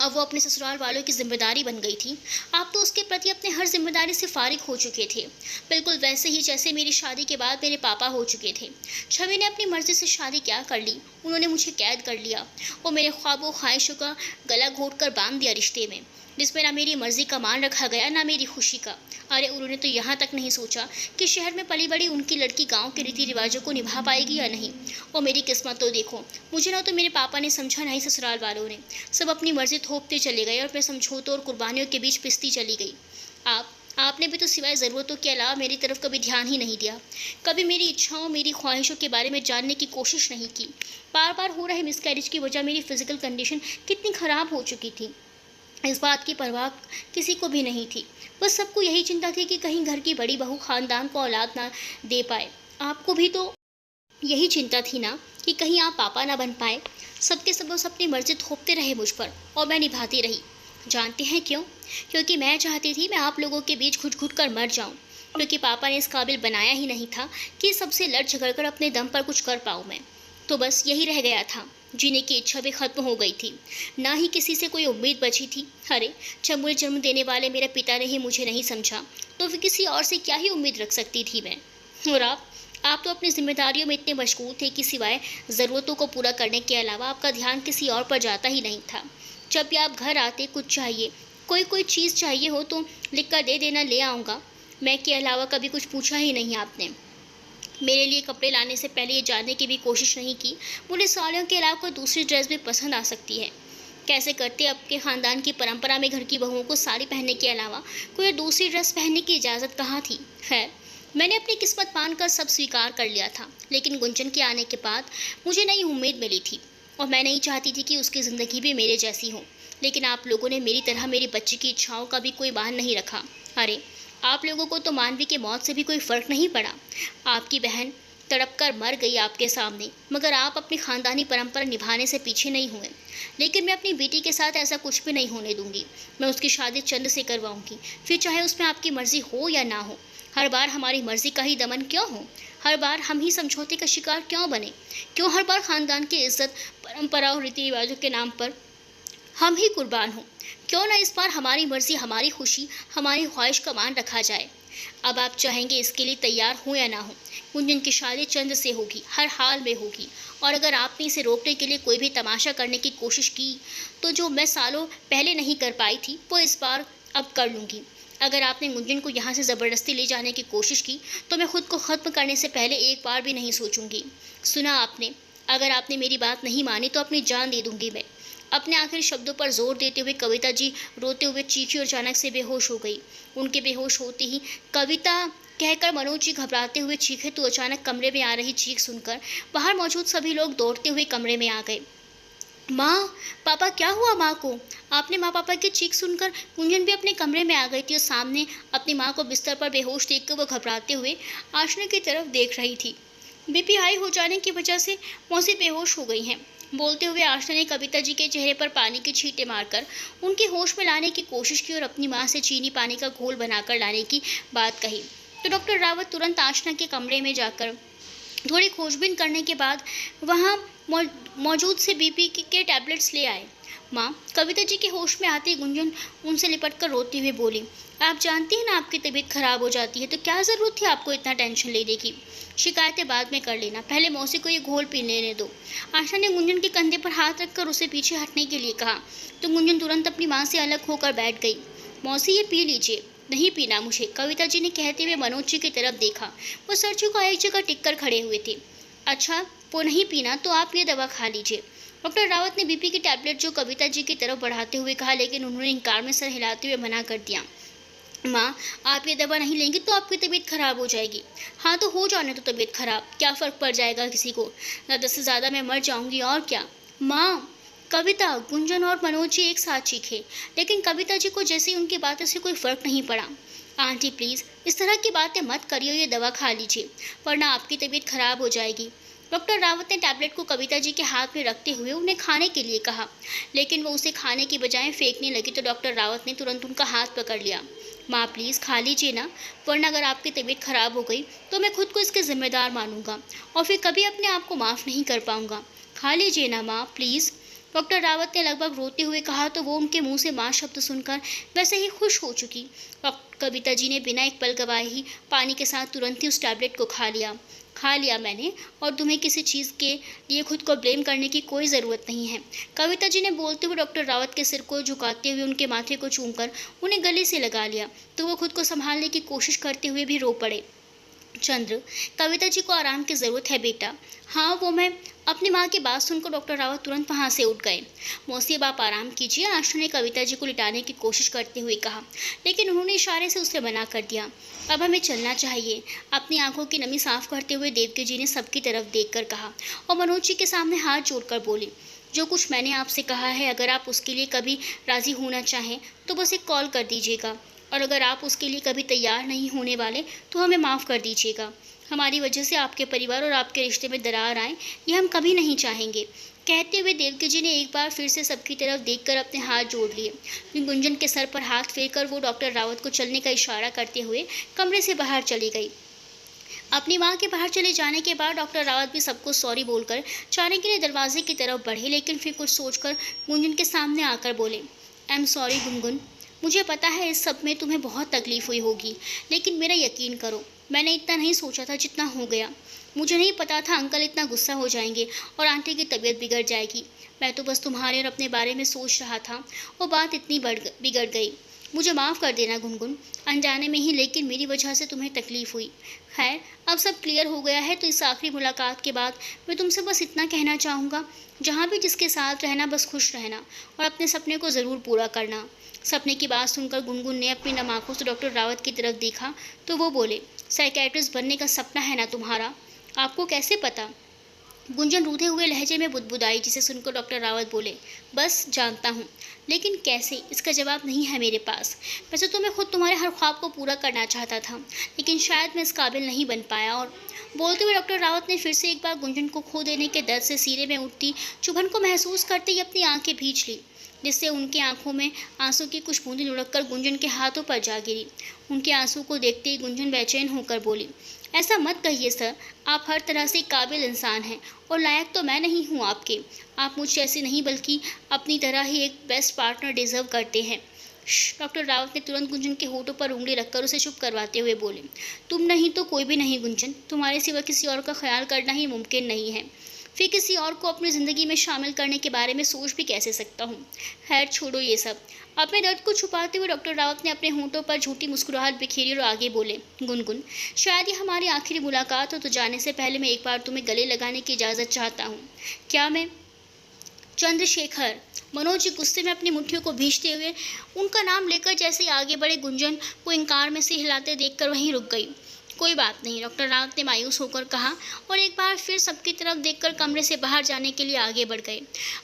अब वो अपने ससुराल वालों की जिम्मेदारी बन गई थी। आप तो उसके प्रति अपने हर जिम्मेदारी से फारिग हो चुके थे, बिल्कुल वैसे ही जैसे मेरी शादी के बाद मेरे पापा हो चुके थे। छवि ने अपनी मर्जी से शादी क्या कर ली? उन्होंने मुझे कैद कर लिया और मेरे ख्वाबों ख्वाहिशों का गला घोट कर बांध दिया रिश्ते में, जिसमें ना मेरी मर्जी का मान रखा गया, ना मेरी खुशी का। अरे उन्होंने तो यहाँ तक नहीं सोचा कि शहर में पली बड़ी उनकी लड़की गांव के रीति रिवाजों को निभा पाएगी या नहीं। और मेरी किस्मत तो देखो, मुझे ना तो मेरे पापा ने समझा, ना ही ससुराल वालों ने। सब अपनी मर्जी थोपते चले गए और मैं समझौतों और कुर्बानियों के बीच पिसती चली गई। आपने भी तो सिवाय ज़रूरतों के अलावा मेरी तरफ कभी ध्यान ही नहीं दिया। कभी मेरी इच्छाओं, मेरी ख्वाहिशों के बारे में जानने की कोशिश नहीं की। बार बार हो रहे मिसकैरेज की वजह मेरी फ़िज़िकल कंडीशन कितनी ख़राब हो चुकी थी, इस बात की परवाह किसी को भी नहीं थी। बस सबको यही चिंता थी कि कहीं घर की बड़ी बहू खानदान को औलाद ना दे पाए। आपको भी तो यही चिंता थी ना कि कहीं आप पापा ना बन पाए। सबके सब बस अपनी मर्जी थोपते रहे मुझ पर और मैं निभाती रही। जानते हैं क्यों? क्योंकि मैं चाहती थी मैं आप लोगों के बीच घुट घुट कर मर जाऊं, क्योंकि पापा ने इस काबिल बनाया ही नहीं था कि सबसे लड़ झगड़ कर अपने दम पर कुछ कर पाऊँ मैं। तो बस यही रह गया था। जीने की इच्छा भी खत्म हो गई थी, ना ही किसी से कोई उम्मीद बची थी। अरे जब मुझे जन्म देने वाले मेरे पिता ने ही मुझे नहीं समझा, तो फिर किसी और से क्या ही उम्मीद रख सकती थी मैं? और आप तो अपनी जिम्मेदारियों में इतने मशगूल थे कि सिवाय ज़रूरतों को पूरा करने के अलावा आपका ध्यान किसी और पर जाता ही नहीं था। जब भी आप घर आते, कुछ चाहिए, कोई चीज़ चाहिए हो तो लिख कर दे देना, ले आऊँगा। मैं के अलावा कभी कुछ पूछा ही नहीं आपने। मेरे लिए कपड़े लाने से पहले ये जानने की भी कोशिश नहीं की मुझे साड़ियों के अलावा कोई दूसरी ड्रेस भी पसंद आ सकती है। कैसे करते आपके ख़ानदान की परंपरा में घर की बहुओं को साड़ी पहनने के अलावा कोई दूसरी ड्रेस पहनने की इजाज़त कहाँ थी? खैर, मैंने अपनी किस्मत मानकर सब स्वीकार कर लिया था, लेकिन गुंजन के आने के बाद मुझे नई उम्मीद मिली थी और मैं नहीं चाहती थी कि उसकी ज़िंदगी भी मेरे जैसी हो। लेकिन आप लोगों ने मेरी तरह मेरे बच्चे की इच्छाओं का भी कोई बांध नहीं रखा। अरे आप लोगों को तो मानवी की मौत से भी कोई फ़र्क नहीं पड़ा। आपकी बहन तड़प कर मर गई आपके सामने, मगर आप अपनी ख़ानदानी परंपरा निभाने से पीछे नहीं हुए। लेकिन मैं अपनी बेटी के साथ ऐसा कुछ भी नहीं होने दूंगी। मैं उसकी शादी चंद से करवाऊंगी, फिर चाहे उसमें आपकी मर्ज़ी हो या ना हो। हर बार हमारी मर्ज़ी का ही दमन क्यों हो? हर बार हम ही समझौते का शिकार क्यों बने? क्यों हर बार ख़ानदान की इज्जत, परंपरा और रीति रिवाजों के नाम पर हम ही कुर्बान हों? क्यों ना इस बार हमारी मर्ज़ी, हमारी खुशी, हमारी ख्वाहिश का मान रखा जाए? अब आप चाहेंगे इसके लिए तैयार हो या ना हो, गुंजन की शादी चंद्र से होगी, हर हाल में होगी। और अगर आपने इसे रोकने के लिए कोई भी तमाशा करने की कोशिश की, तो जो मैं सालों पहले नहीं कर पाई थी, वो इस बार अब कर लूँगी। अगर आपने गुंजन को यहाँ से ज़बरदस्ती ले जाने की कोशिश की, तो मैं खुद को ख़त्म करने से पहले एक बार भी नहीं सोचूंगी। सुना आपने? अगर आपने मेरी बात नहीं मानी तो अपनी जान दे दूंगी मैं। अपने आखिरी शब्दों पर जोर देते हुए कविता जी रोते हुए चीखी और अचानक से बेहोश हो गई। उनके बेहोश होते ही कविता कहकर मनोज जी घबराते हुए चीखे तो अचानक कमरे में आ रही चीख सुनकर बाहर मौजूद सभी लोग दौड़ते हुए कमरे में आ गए। माँ, पापा, क्या हुआ माँ को? आपने माँ पापा की चीख सुनकर गुंजन भी अपने कमरे में आ गई थी और सामने अपनी माँ को बिस्तर पर बेहोश देखकर वो घबराते हुए आशना की तरफ देख रही थी। बीपी हाई हो जाने की वजह से मौसी बेहोश हो गई हैं। बोलते हुए आशना ने कविता जी के चेहरे पर पानी की छींटे मारकर उनकी होश में लाने की कोशिश की और अपनी माँ से चीनी पानी का घोल बनाकर लाने की बात कही। तो डॉक्टर रावत तुरंत आशना के कमरे में जाकर थोड़ी खोजबीन करने के बाद वहाँ मौजूद से बीपी के टैबलेट्स ले आए। माँ, कविता जी के होश में आते ही गुंजन उनसे लिपट कर रोती हुई बोली, आप जानती हैं ना आपकी तबीयत खराब हो जाती है, तो क्या ज़रूरत थी आपको इतना टेंशन लेने की? शिकायतें बाद में कर लेना, पहले मौसी को ये घोल पी लेने दो। आशा ने गुंजन के कंधे पर हाथ रखकर उसे पीछे हटने के लिए कहा, तो गुंजन तुरंत अपनी माँ से अलग होकर बैठ गई। मौसी, ये पी लीजिए। नहीं पीना मुझे, कविता जी ने कहते हुए मनोज जी की तरफ देखा। वो सर झुकाए एक जगह टिक कर खड़े हुए थे। अच्छा, वो नहीं पीना तो आप ये दवा खा लीजिए। डॉक्टर रावत ने बीपी की टैबलेट जो कविता जी की तरफ बढ़ाते हुए कहा, लेकिन उन्होंने इनकार में सर हिलाते हुए मना कर दिया। माँ, आप ये दवा नहीं लेंगी तो आपकी तबीयत खराब हो जाएगी। हाँ तो हो जाने तो तबीयत खराब, क्या फ़र्क पड़ जाएगा किसी को? ज़्यादा से ज़्यादा मैं मर जाऊँगी और क्या। माँ, कविता, गुंजन और मनोज जी एक साथ चीखे, लेकिन कविता जी को जैसे उनकी बातों से कोई फ़र्क नहीं पड़ा। आंटी प्लीज़ इस तरह की बातें मत करिए, ये दवा खा लीजिए वरना आपकी तबीयत खराब हो जाएगी। डॉक्टर रावत ने टैबलेट को कविता जी के हाथ में रखते हुए उन्हें खाने के लिए कहा, लेकिन वो उसे खाने की बजाय फेंकने लगी तो डॉक्टर रावत ने तुरंत उनका हाथ पकड़ लिया। माँ प्लीज़ खा लीजिए ना, वरना अगर आपकी तबीयत खराब हो गई तो मैं खुद को इसके ज़िम्मेदार मानूंगा और फिर कभी अपने आप को माफ़ नहीं कर पाऊंगा। खा लीजिए ना माँ प्लीज़। डॉक्टर रावत ने लगभग रोते हुए कहा तो वो उनके मुंह से माँ शब्द सुनकर वैसे ही खुश हो चुकी। कविता जी ने बिना एक पल गवाए ही पानी के साथ तुरंत ही उस टैबलेट को खा लिया मैंने, और तुम्हें किसी चीज़ के लिए खुद को ब्लेम करने की कोई ज़रूरत नहीं है। कविता जी ने बोलते हुए डॉक्टर रावत के सिर को झुकाते हुए उनके माथे को चूमकर उन्हें गले से लगा लिया, तो वो खुद को संभालने की कोशिश करते हुए भी रो पड़े। चंद्र, कविता जी को आराम की ज़रूरत है बेटा। हाँ वो मैं। अपनी माँ की बात सुनकर डॉक्टर रावत तुरंत वहाँ से उठ गए। मौसी, अब आप आराम कीजिए, आशा ने कविता जी को लिटाने की कोशिश करते हुए कहा, लेकिन उन्होंने इशारे से उसे मना कर दिया। अब हमें चलना चाहिए, अपनी आंखों की नमी साफ करते हुए देवकी जी ने सबकी तरफ देखकर कहा और मनोज जी के सामने हाथ जोड़कर बोली, जो कुछ मैंने आपसे कहा है, अगर आप उसके लिए कभी राज़ी होना चाहें तो बस एक कॉल कर दीजिएगा, और अगर आप उसके लिए कभी तैयार नहीं होने वाले तो हमें माफ़ कर दीजिएगा। हमारी वजह से आपके परिवार और आपके रिश्ते में दरार आए, ये हम कभी नहीं चाहेंगे। कहते हुए देवकी जी ने एक बार फिर से सबकी तरफ देखकर अपने हाथ जोड़ लिए। गुंजन के सर पर हाथ फेरकर वो डॉक्टर रावत को चलने का इशारा करते हुए कमरे से बाहर चली गई। अपनी माँ के बाहर चले जाने के बाद डॉक्टर रावत भी सबको सॉरी बोलकर जाने के लिए दरवाजे की तरफ बढ़े, लेकिन फिर कुछ सोचकर गुंजन के सामने आकर बोले, आई एम सॉरी गुनगुन, मुझे पता है इस सब में तुम्हें बहुत तकलीफ़ हुई होगी, लेकिन मेरा यकीन करो, मैंने इतना नहीं सोचा था जितना हो गया। मुझे नहीं पता था अंकल इतना गुस्सा हो जाएंगे और आंटी की तबीयत बिगड़ जाएगी। मैं तो बस तुम्हारे और अपने बारे में सोच रहा था और बात इतनी बिगड़ गई। मुझे माफ़ कर देना गुनगुन, अनजाने में ही, लेकिन मेरी वजह से तुम्हें तकलीफ़ हुई। खैर अब सब क्लियर हो गया है, तो इस आखिरी मुलाकात के बाद मैं तुमसे बस इतना कहना चाहूँगा, जहाँ भी जिसके साथ रहना बस खुश रहना और अपने सपने को ज़रूर पूरा करना। सपने की बात सुनकर गुनगुन ने अपनी नम आँखों से डॉक्टर रावत की तरफ देखा तो वो बोले, साइकेट्रिस्ट बनने का सपना है ना तुम्हारा? आपको कैसे पता? गुंजन रूठे हुए लहजे में बुदबुदाई, जिसे सुनकर डॉक्टर रावत बोले, बस जानता हूँ, लेकिन कैसे, इसका जवाब नहीं है मेरे पास। वैसे तो मैं खुद तुम्हारे हर ख्वाब को पूरा करना चाहता था, लेकिन शायद मैं इस काबिल नहीं बन पाया। और बोलते हुए डॉक्टर रावत ने फिर से एक बार गुंजन को खो देने के दर्द से सीने में उठती चुभन को महसूस करते ही अपनी आंखें भींच ली, जिससे उनकी आंखों में आंसू की कुछ बूंदें लुढ़ककर गुंजन के हाथों पर जा गिरी। उनके आंसू को देखते ही गुंजन बेचैन होकर बोली, ऐसा मत कहिए सर, आप हर तरह से काबिल इंसान हैं और लायक तो मैं नहीं हूँ आपके। आप मुझ जैसे नहीं बल्कि अपनी तरह ही एक बेस्ट पार्टनर डिज़र्व करते हैं। डॉक्टर रावत ने तुरंत गुंजन के होठों पर उंगली रखकर उसे चुप करवाते हुए बोले, तुम नहीं तो कोई भी नहीं गुंजन, तुम्हारे सिवा किसी और का ख्याल करना ही मुमकिन नहीं है। फिर किसी और को अपनी ज़िंदगी में शामिल करने के बारे में सोच भी कैसे सकता हूँ। खैर छोड़ो ये सब। अपने दर्द को छुपाते हुए डॉक्टर रावत ने अपने होंठों पर झूठी मुस्कुराहट बिखेरी और आगे बोले, गुनगुन, शायद ये हमारी आखिरी मुलाकात हो, तो जाने से पहले मैं एक बार तुम्हें गले लगाने की इजाज़त चाहता हूँ। क्या मैं? चंद्रशेखर। मनोज गुस्से में अपनी मुट्ठियों को भींचते हुए उनका नाम लेकर जैसे ही आगे बढ़े, गुंजन को इनकार में से हिलाते देखकर वहीं रुक गई। कोई बात नहीं, डॉक्टर रावत ने मायूस होकर कहा और एक बार फिर सबकी तरफ देखकर कमरे से बाहर जाने के लिए आगे बढ़ गए।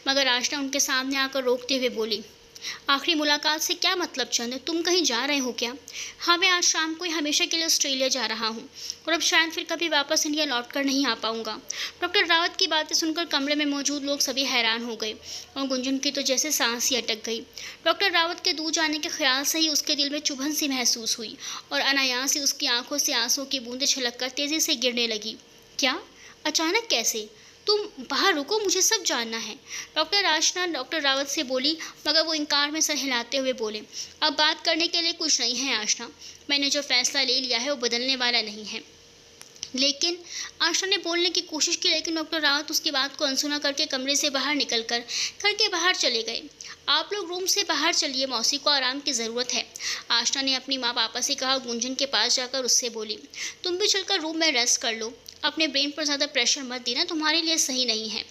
मगर आशना उनके सामने आकर रोकते हुए बोली, आखिरी मुलाकात से क्या मतलब चंद्र, तुम कहीं जा रहे हो क्या? हाँ, मैं आज शाम को ही हमेशा के लिए ऑस्ट्रेलिया जा रहा हूँ और अब शायद फिर कभी वापस इंडिया लौट कर नहीं आ पाऊँगा। डॉक्टर रावत की बातें सुनकर कमरे में मौजूद लोग सभी हैरान हो गए और गुंजन की तो जैसे सांस ही अटक गई। डॉक्टर रावत के दूर जाने के ख्याल से ही उसके दिल में चुभन सी महसूस हुई और अनायास ही उसकी आंखों से आंसू की बूंदें छलककर तेज़ी से गिरने लगी। क्या? अचानक कैसे? तुम बाहर रुको, मुझे सब जानना है, डॉक्टर आशना डॉक्टर रावत से बोली। मगर वो इनकार में सर हिलाते हुए बोले, अब बात करने के लिए कुछ नहीं है आशना, मैंने जो फैसला ले लिया है वो बदलने वाला नहीं है। लेकिन आशा ने बोलने की कोशिश की, लेकिन डॉक्टर रावत उसकी बात को अनसुना करके कमरे से बाहर निकलकर घर के बाहर चले गए। आप लोग रूम से बाहर चलिए, मौसी को आराम की ज़रूरत है, आशा ने अपनी माँ पापा से कहा। गुंजन के पास जाकर उससे बोली, तुम भी चलकर रूम में रेस्ट कर लो, अपने ब्रेन पर ज़्यादा प्रेशर मत देना, तुम्हारे लिए सही नहीं है।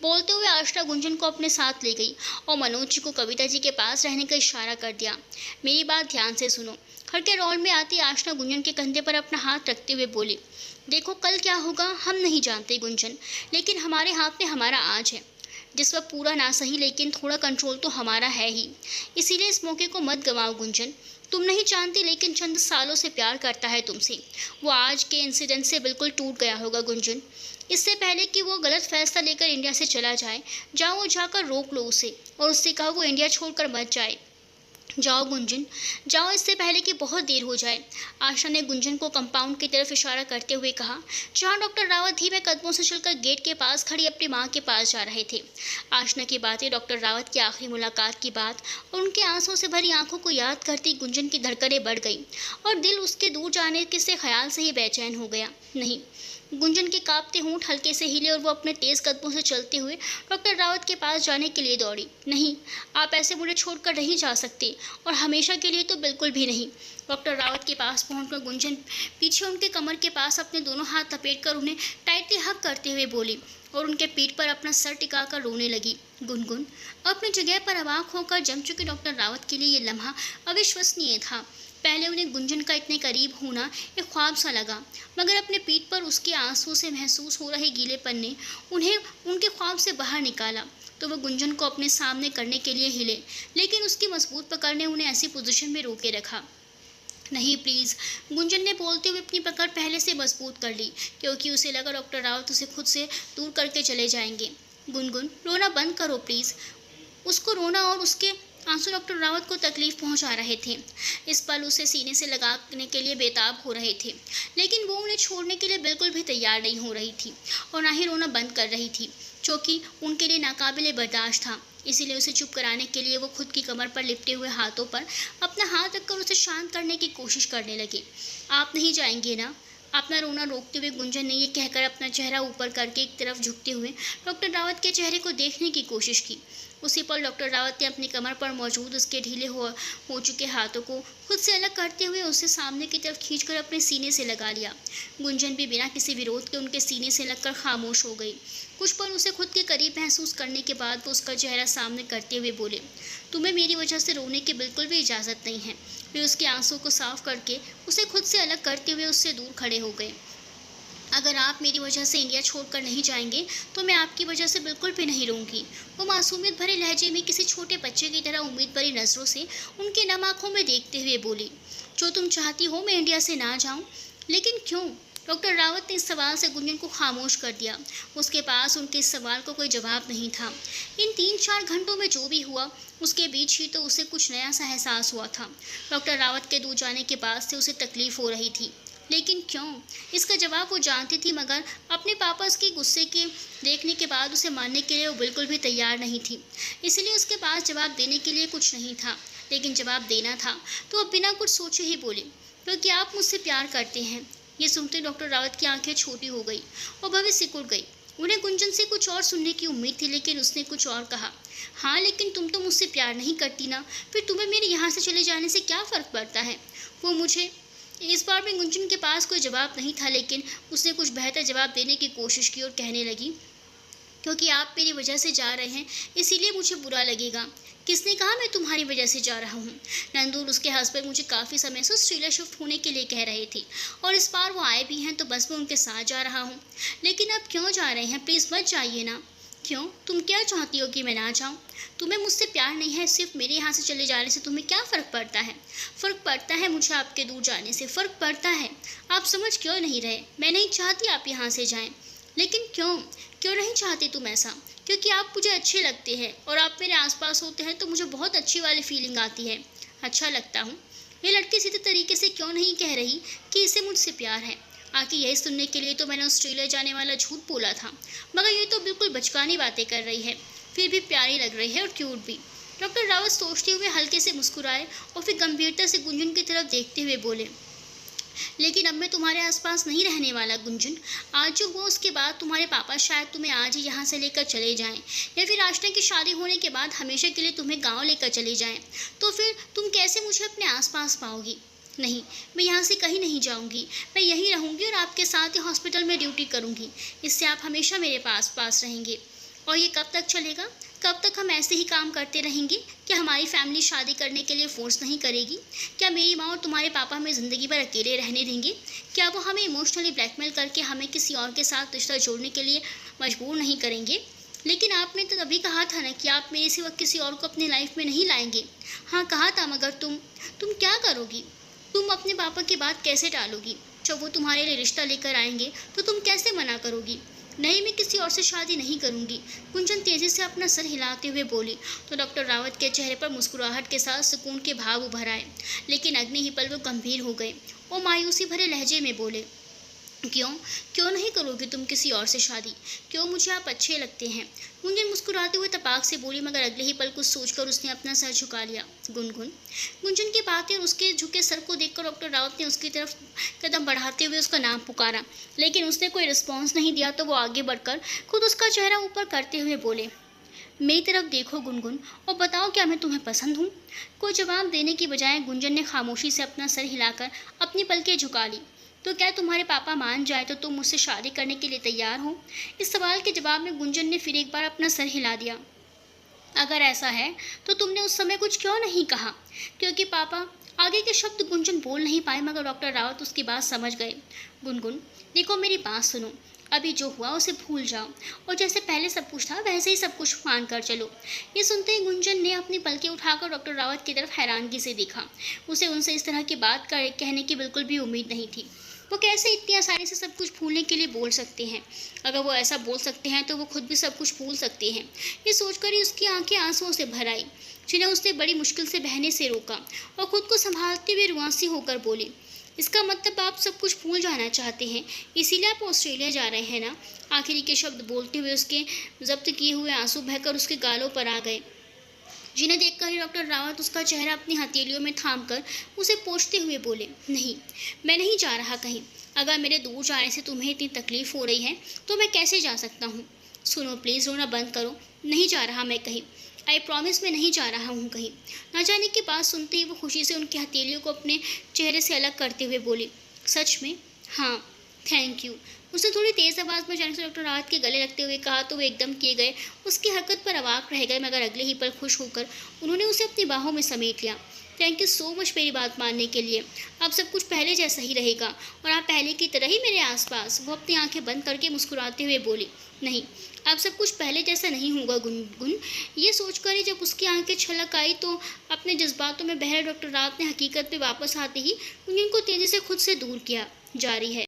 बोलते हुए आशा गुंजन को अपने साथ ले गई और मनोज जी को कविता जी के पास रहने का इशारा कर दिया। मेरी बात ध्यान से सुनो। घर के रॉल में आती आशना गुंजन के कंधे पर अपना हाथ रखते हुए बोली, देखो कल क्या होगा हम नहीं जानते गुंजन, लेकिन हमारे हाथ में हमारा आज है, जिस वक्त पूरा ना सही लेकिन थोड़ा कंट्रोल तो हमारा है ही, इसीलिए इस मौके को मत गंवाओ गुंजन। तुम नहीं जानती लेकिन चंद सालों से प्यार करता है तुमसे, वो आज के इंसिडेंट से बिल्कुल टूट गया होगा गुंजन। इससे पहले कि वो गलत फैसला लेकर इंडिया से चला जाए, जाओ जाकर रोक लो उसे और उससे कहो वो इंडिया छोड़कर मत जाए। जाओ गुंजन, जाओ, इससे पहले कि बहुत देर हो जाए, आशा ने गुंजन को कंपाउंड की तरफ इशारा करते हुए कहा, जहां डॉक्टर रावत धीमे कदमों से चलकर गेट के पास खड़ी अपनी मां के पास जा रहे थे। आशना की बातें, डॉक्टर रावत की आखिरी मुलाकात की बात और उनके आंसुओं से भरी आंखों को याद करती गुंजन की धड़कनें बढ़ गई और दिल उसके दूर जाने के से ख्याल से ही बेचैन हो गया। नहीं, गुंजन के कांपते होंठ हल्के से हिले और वो अपने तेज कदमों से चलते हुए डॉक्टर रावत के पास जाने के लिए दौड़ी। नहीं, आप ऐसे मुझे छोड़कर नहीं जा सकते, और हमेशा के लिए तो बिल्कुल भी नहीं। डॉक्टर रावत के पास पहुंचकर गुंजन पीछे उनके कमर के पास अपने दोनों हाथ लपेटकर उन्हें टाइटली हग करते हुए बोली और उनके पीठ पर अपना सर टिकाकर रोने लगी। गुनगुन अपनी जगह पर अवाक होकर जम चुके डॉक्टर रावत के लिए ये लम्हा अविश्वसनीय था। पहले उन्हें गुंजन का इतने करीब होना एक ख्वाब सा लगा, मगर अपने पीठ पर उसके आंसू से महसूस हो रहे गीलेपन ने उन्हें उनके ख्वाब से बाहर निकाला। तो वह गुंजन को अपने सामने करने के लिए हिले, लेकिन उसकी मजबूत पकड़ ने उन्हें ऐसी पोजीशन में रोके रखा। नहीं प्लीज़, गुंजन ने बोलते हुए अपनी पकड़ पहले से मजबूत कर ली, क्योंकि उसे लगा डॉक्टर रावत उसे खुद से दूर करके चले जाएंगे। गुनगुन, रोना बंद करो प्लीज़। उसको रोना और उसके आंसू डॉक्टर रावत को तकलीफ पहुंचा रहे थे। इस पल उसे सीने से लगाने के लिए बेताब हो रहे थे, लेकिन वो उन्हें छोड़ने के लिए बिल्कुल भी तैयार नहीं हो रही थी और ना ही रोना बंद कर रही थी, जो कि उनके लिए नाकाबिले बर्दाश्त था। इसीलिए उसे चुप कराने के लिए वो खुद की कमर पर लिपटे हुए हाथों पर अपना हाथ रखकर उसे शांत करने की कोशिश करने लगे। आप नहीं जाएंगे ना? अपना रोना रोकते हुए गुंजन ने ये कहकर अपना चेहरा ऊपर करके एक तरफ झुकते हुए डॉक्टर रावत के चेहरे को देखने की कोशिश की। उसी पल डॉक्टर रावत ने अपनी कमर पर मौजूद उसके ढीले हो चुके हाथों को खुद से अलग करते हुए उसे सामने की तरफ खींचकर अपने सीने से लगा लिया। गुंजन भी बिना किसी विरोध के उनके सीने से लगकर खामोश हो गई। कुछ पल उसे खुद के करीब महसूस करने के बाद वो उसका चेहरा सामने करते हुए बोले, तुम्हें मेरी वजह से रोने की बिल्कुल भी इजाज़त नहीं है। फिर उसके आंसू को साफ करके उसे खुद से अलग करते हुए उससे दूर खड़े हो गए। अगर आप मेरी वजह से इंडिया छोड़कर नहीं जाएंगे तो मैं आपकी वजह से बिल्कुल भी नहीं रहूँगी। वो मासूमियत भरे लहजे में किसी छोटे बच्चे की तरह उम्मीद भरी नज़रों से उनके नम आँखों में देखते हुए बोली, जो तुम चाहती हो मैं इंडिया से ना जाऊँ, लेकिन क्यों? डॉक्टर रावत ने इस सवाल से गुंजन को खामोश कर दिया। उसके पास उनके इस सवाल को कोई जवाब नहीं था। इन 3-4 घंटों में जो भी हुआ उसके बीच ही तो उसे कुछ नया सा एहसास हुआ था। डॉक्टर रावत के दूर जाने के बाद से उसे तकलीफ़ हो रही थी, लेकिन क्यों? इसका जवाब वो जानती थी, मगर अपने पापा के गुस्से के देखने के बाद उसे मानने के लिए वो बिल्कुल भी तैयार नहीं थी। इसलिए उसके पास जवाब देने के लिए कुछ नहीं था, लेकिन जवाब देना था तो अब बिना कुछ सोचे ही बोली, क्योंकि आप मुझसे प्यार करते हैं। ये सुनते डॉक्टर रावत की आंखें छोटी हो गई और भवें सिकुड़ गई। उन्हें गुंजन से कुछ और सुनने की उम्मीद थी, लेकिन उसने कुछ और कहा। हाँ, लेकिन तुम तो मुझसे प्यार नहीं करती ना, फिर तुम्हें मेरे यहाँ से चले जाने से क्या फ़र्क पड़ता है? वो मुझे इस बार में गुंजन के पास कोई जवाब नहीं था, लेकिन उसने कुछ बेहतर जवाब देने की कोशिश की और कहने लगी, क्योंकि आप मेरी वजह से जा रहे हैं इसीलिए मुझे बुरा लगेगा। किसने कहा मैं तुम्हारी वजह से जा रहा हूँ? नंदू और उसके हस्बैंड मुझे काफ़ी समय से ऑस्ट्रेलिया शिफ्ट होने के लिए कह रहे थे, और इस बार वो आए भी हैं तो बस मैं उनके साथ जा रहा हूँ। लेकिन अब क्यों जा रहे हैं? प्लीज़ मत जाइए ना। क्यों? तुम क्या चाहती हो कि मैं ना जाऊँ? तुम्हें मुझसे प्यार नहीं है, सिर्फ मेरे यहाँ से चले जाने से तुम्हें क्या फ़र्क पड़ता है? फ़र्क पड़ता है मुझे आपके दूर जाने से, फ़र्क पड़ता है। आप समझ क्यों नहीं रहे? मैं नहीं चाहती आप यहाँ से जाएं। लेकिन क्यों? क्यों नहीं चाहती तुम ऐसा? क्योंकि आप मुझे अच्छे लगते हैं और आप मेरे आसपास होते हैं तो मुझे बहुत अच्छी वाली फीलिंग आती है, अच्छा लगता हूँ। ये लड़की सीधे तरीके से क्यों नहीं कह रही कि इसे मुझसे प्यार है? आखिर यही सुनने के लिए तो मैंने ऑस्ट्रेलिया जाने वाला झूठ बोला था, मगर ये तो बिल्कुल बचकानी बातें कर रही है, फिर भी प्यारी लग रही है और क्यूट भी। डॉक्टर रावत सोचते हुए हल्के से मुस्कुराए और फिर गंभीरता से गुंजन की तरफ देखते हुए बोले, लेकिन अब मैं तुम्हारे आसपास नहीं रहने वाला गुंजन। आज जो हुआ उसके बाद तुम्हारे पापा शायद तुम्हें आज ही यहाँ से लेकर चले जाएं, या फिर आशना की शादी होने के बाद हमेशा के लिए तुम्हें गांव लेकर चले जाएं। तो फिर तुम कैसे मुझे अपने आसपास पाओगी? नहीं, मैं यहाँ से कहीं नहीं जाऊँगी, मैं यहीं रहूँगी और आपके साथ ही हॉस्पिटल में ड्यूटी करूँगी। इससे आप हमेशा मेरे पास रहेंगे। और ये कब तक चलेगा? कब तक हम ऐसे ही काम करते रहेंगे? क्या हमारी फैमिली शादी करने के लिए फोर्स नहीं करेगी? क्या मेरी माँ और तुम्हारे पापा हमें ज़िंदगी भर अकेले रहने देंगे? क्या वो हमें इमोशनली ब्लैकमेल करके हमें किसी और के साथ रिश्ता जोड़ने के लिए मजबूर नहीं करेंगे? लेकिन आपने तो तभी कहा था ना कि आप मेरे सिवा किसी और को अपनी लाइफ में नहीं लाएंगे। हाँ कहा था, मगर तुम क्या करोगी? तुम अपने पापा की बात कैसे टालोगी? जब वो तुम्हारे लिए रिश्ता लेकर आएंगे तो तुम कैसे मना करोगी? नहीं, मैं किसी और से शादी नहीं करूंगी। गुंजन तेजी से अपना सर हिलाते हुए बोली तो डॉक्टर रावत के चेहरे पर मुस्कुराहट के साथ सुकून के भाव उभर आए, लेकिन अगले ही पल वो गंभीर हो गए और मायूसी भरे लहजे में बोले, क्यों? क्यों नहीं करोगी तुम किसी और से शादी? क्यों? मुझे आप अच्छे लगते हैं। गुंजन मुस्कुराते हुए तपाक से बोली, मगर अगले ही पल कुछ सोचकर उसने अपना सर झुका लिया। गुनगुन। गुंजन की बातें और उसके झुके सर को देखकर डॉक्टर रावत ने उसकी तरफ कदम बढ़ाते हुए उसका नाम पुकारा, लेकिन उसने कोई रिस्पॉन्स नहीं दिया तो वो आगे बढ़कर खुद उसका चेहरा ऊपर करते हुए बोले, मेरी तरफ देखो गुनगुन और बताओ क्या मैं तुम्हें पसंद हूँ? कोई जवाब देने की बजाय गुंजन ने खामोशी से अपना सर हिलाकर अपनी पलकें झुका ली। तो क्या तुम्हारे पापा मान जाए तो तुम मुझसे शादी करने के लिए तैयार हो? इस सवाल के जवाब में गुंजन ने फिर एक बार अपना सर हिला दिया। अगर ऐसा है तो तुमने उस समय कुछ क्यों नहीं कहा? क्योंकि पापा। आगे के शब्द गुंजन बोल नहीं पाए, मगर डॉक्टर रावत उसकी बात समझ गए। गुनगुन, देखो मेरी बात सुनो। अभी जो हुआ उसे भूल जाओ और जैसे पहले सब कुछ था वैसे ही सब कुछ मान कर चलो। ये सुनते ही गुंजन ने अपनी पलकें उठाकर डॉक्टर रावत की तरफ हैरानगी से देखा। उसे उनसे इस तरह की बात कहने की बिल्कुल भी उम्मीद नहीं थी। वो कैसे इतनी आसानी से सब कुछ भूलने के लिए बोल सकते हैं? अगर वो ऐसा बोल सकते हैं तो वो खुद भी सब कुछ भूल सकते हैं। ये सोचकर ही उसकी आंखें आंसुओं से भर आई, जिन्हें उसने बड़ी मुश्किल से बहने से रोका और खुद को संभालते हुए रुआंसी होकर बोली, इसका मतलब आप सब कुछ भूल जाना चाहते हैं, इसीलिए आप ऑस्ट्रेलिया जा रहे हैं ना? आखिरी के शब्द बोलते हुए उसके जब्त किए हुए आंसू बहकर उसके गालों पर आ गए, जिन्हें देखकर ही डॉक्टर रावत उसका चेहरा अपनी हथेलियों में थामकर उसे पोंछते हुए बोले, नहीं, मैं नहीं जा रहा कहीं। अगर मेरे दूर जाने से तुम्हें इतनी तकलीफ हो रही है तो मैं कैसे जा सकता हूँ? सुनो, प्लीज़ रोना बंद करो। नहीं जा रहा मैं कहीं, आई प्रॉमिस मैं नहीं जा रहा हूँ कहीं। ना जाने की बात सुनते ही वो खुशी से उनकी हथेलियों को अपने चेहरे से अलग करते हुए बोली, सच में? हाँ, थैंक यू। उसने थोड़ी तेज़ आवाज़ में अचानक से डॉक्टर रावत के गले लगते हुए कहा तो वो एकदम किए गए उसकी हरकत पर अवाक रह गए, मगर अगले ही पल खुश होकर उन्होंने उसे अपनी बाहों में समेट लिया। थैंक यू सो मच मेरी बात मानने के लिए। अब सब कुछ पहले जैसा ही रहेगा और आप पहले की तरह ही मेरे आसपास। वो अपनी आंखें बंद करके मुस्कुराते हुए बोली, नहीं, अब सब कुछ पहले जैसा नहीं होगा गुनगुन। ये सोचकर ही जब उसकी आंखें छलक आई तो अपने जज्बातों में बहरे डॉक्टर रावत ने हकीकत पे वापस आते ही गुनगुन को तेज़ी से खुद से दूर किया। जारी है।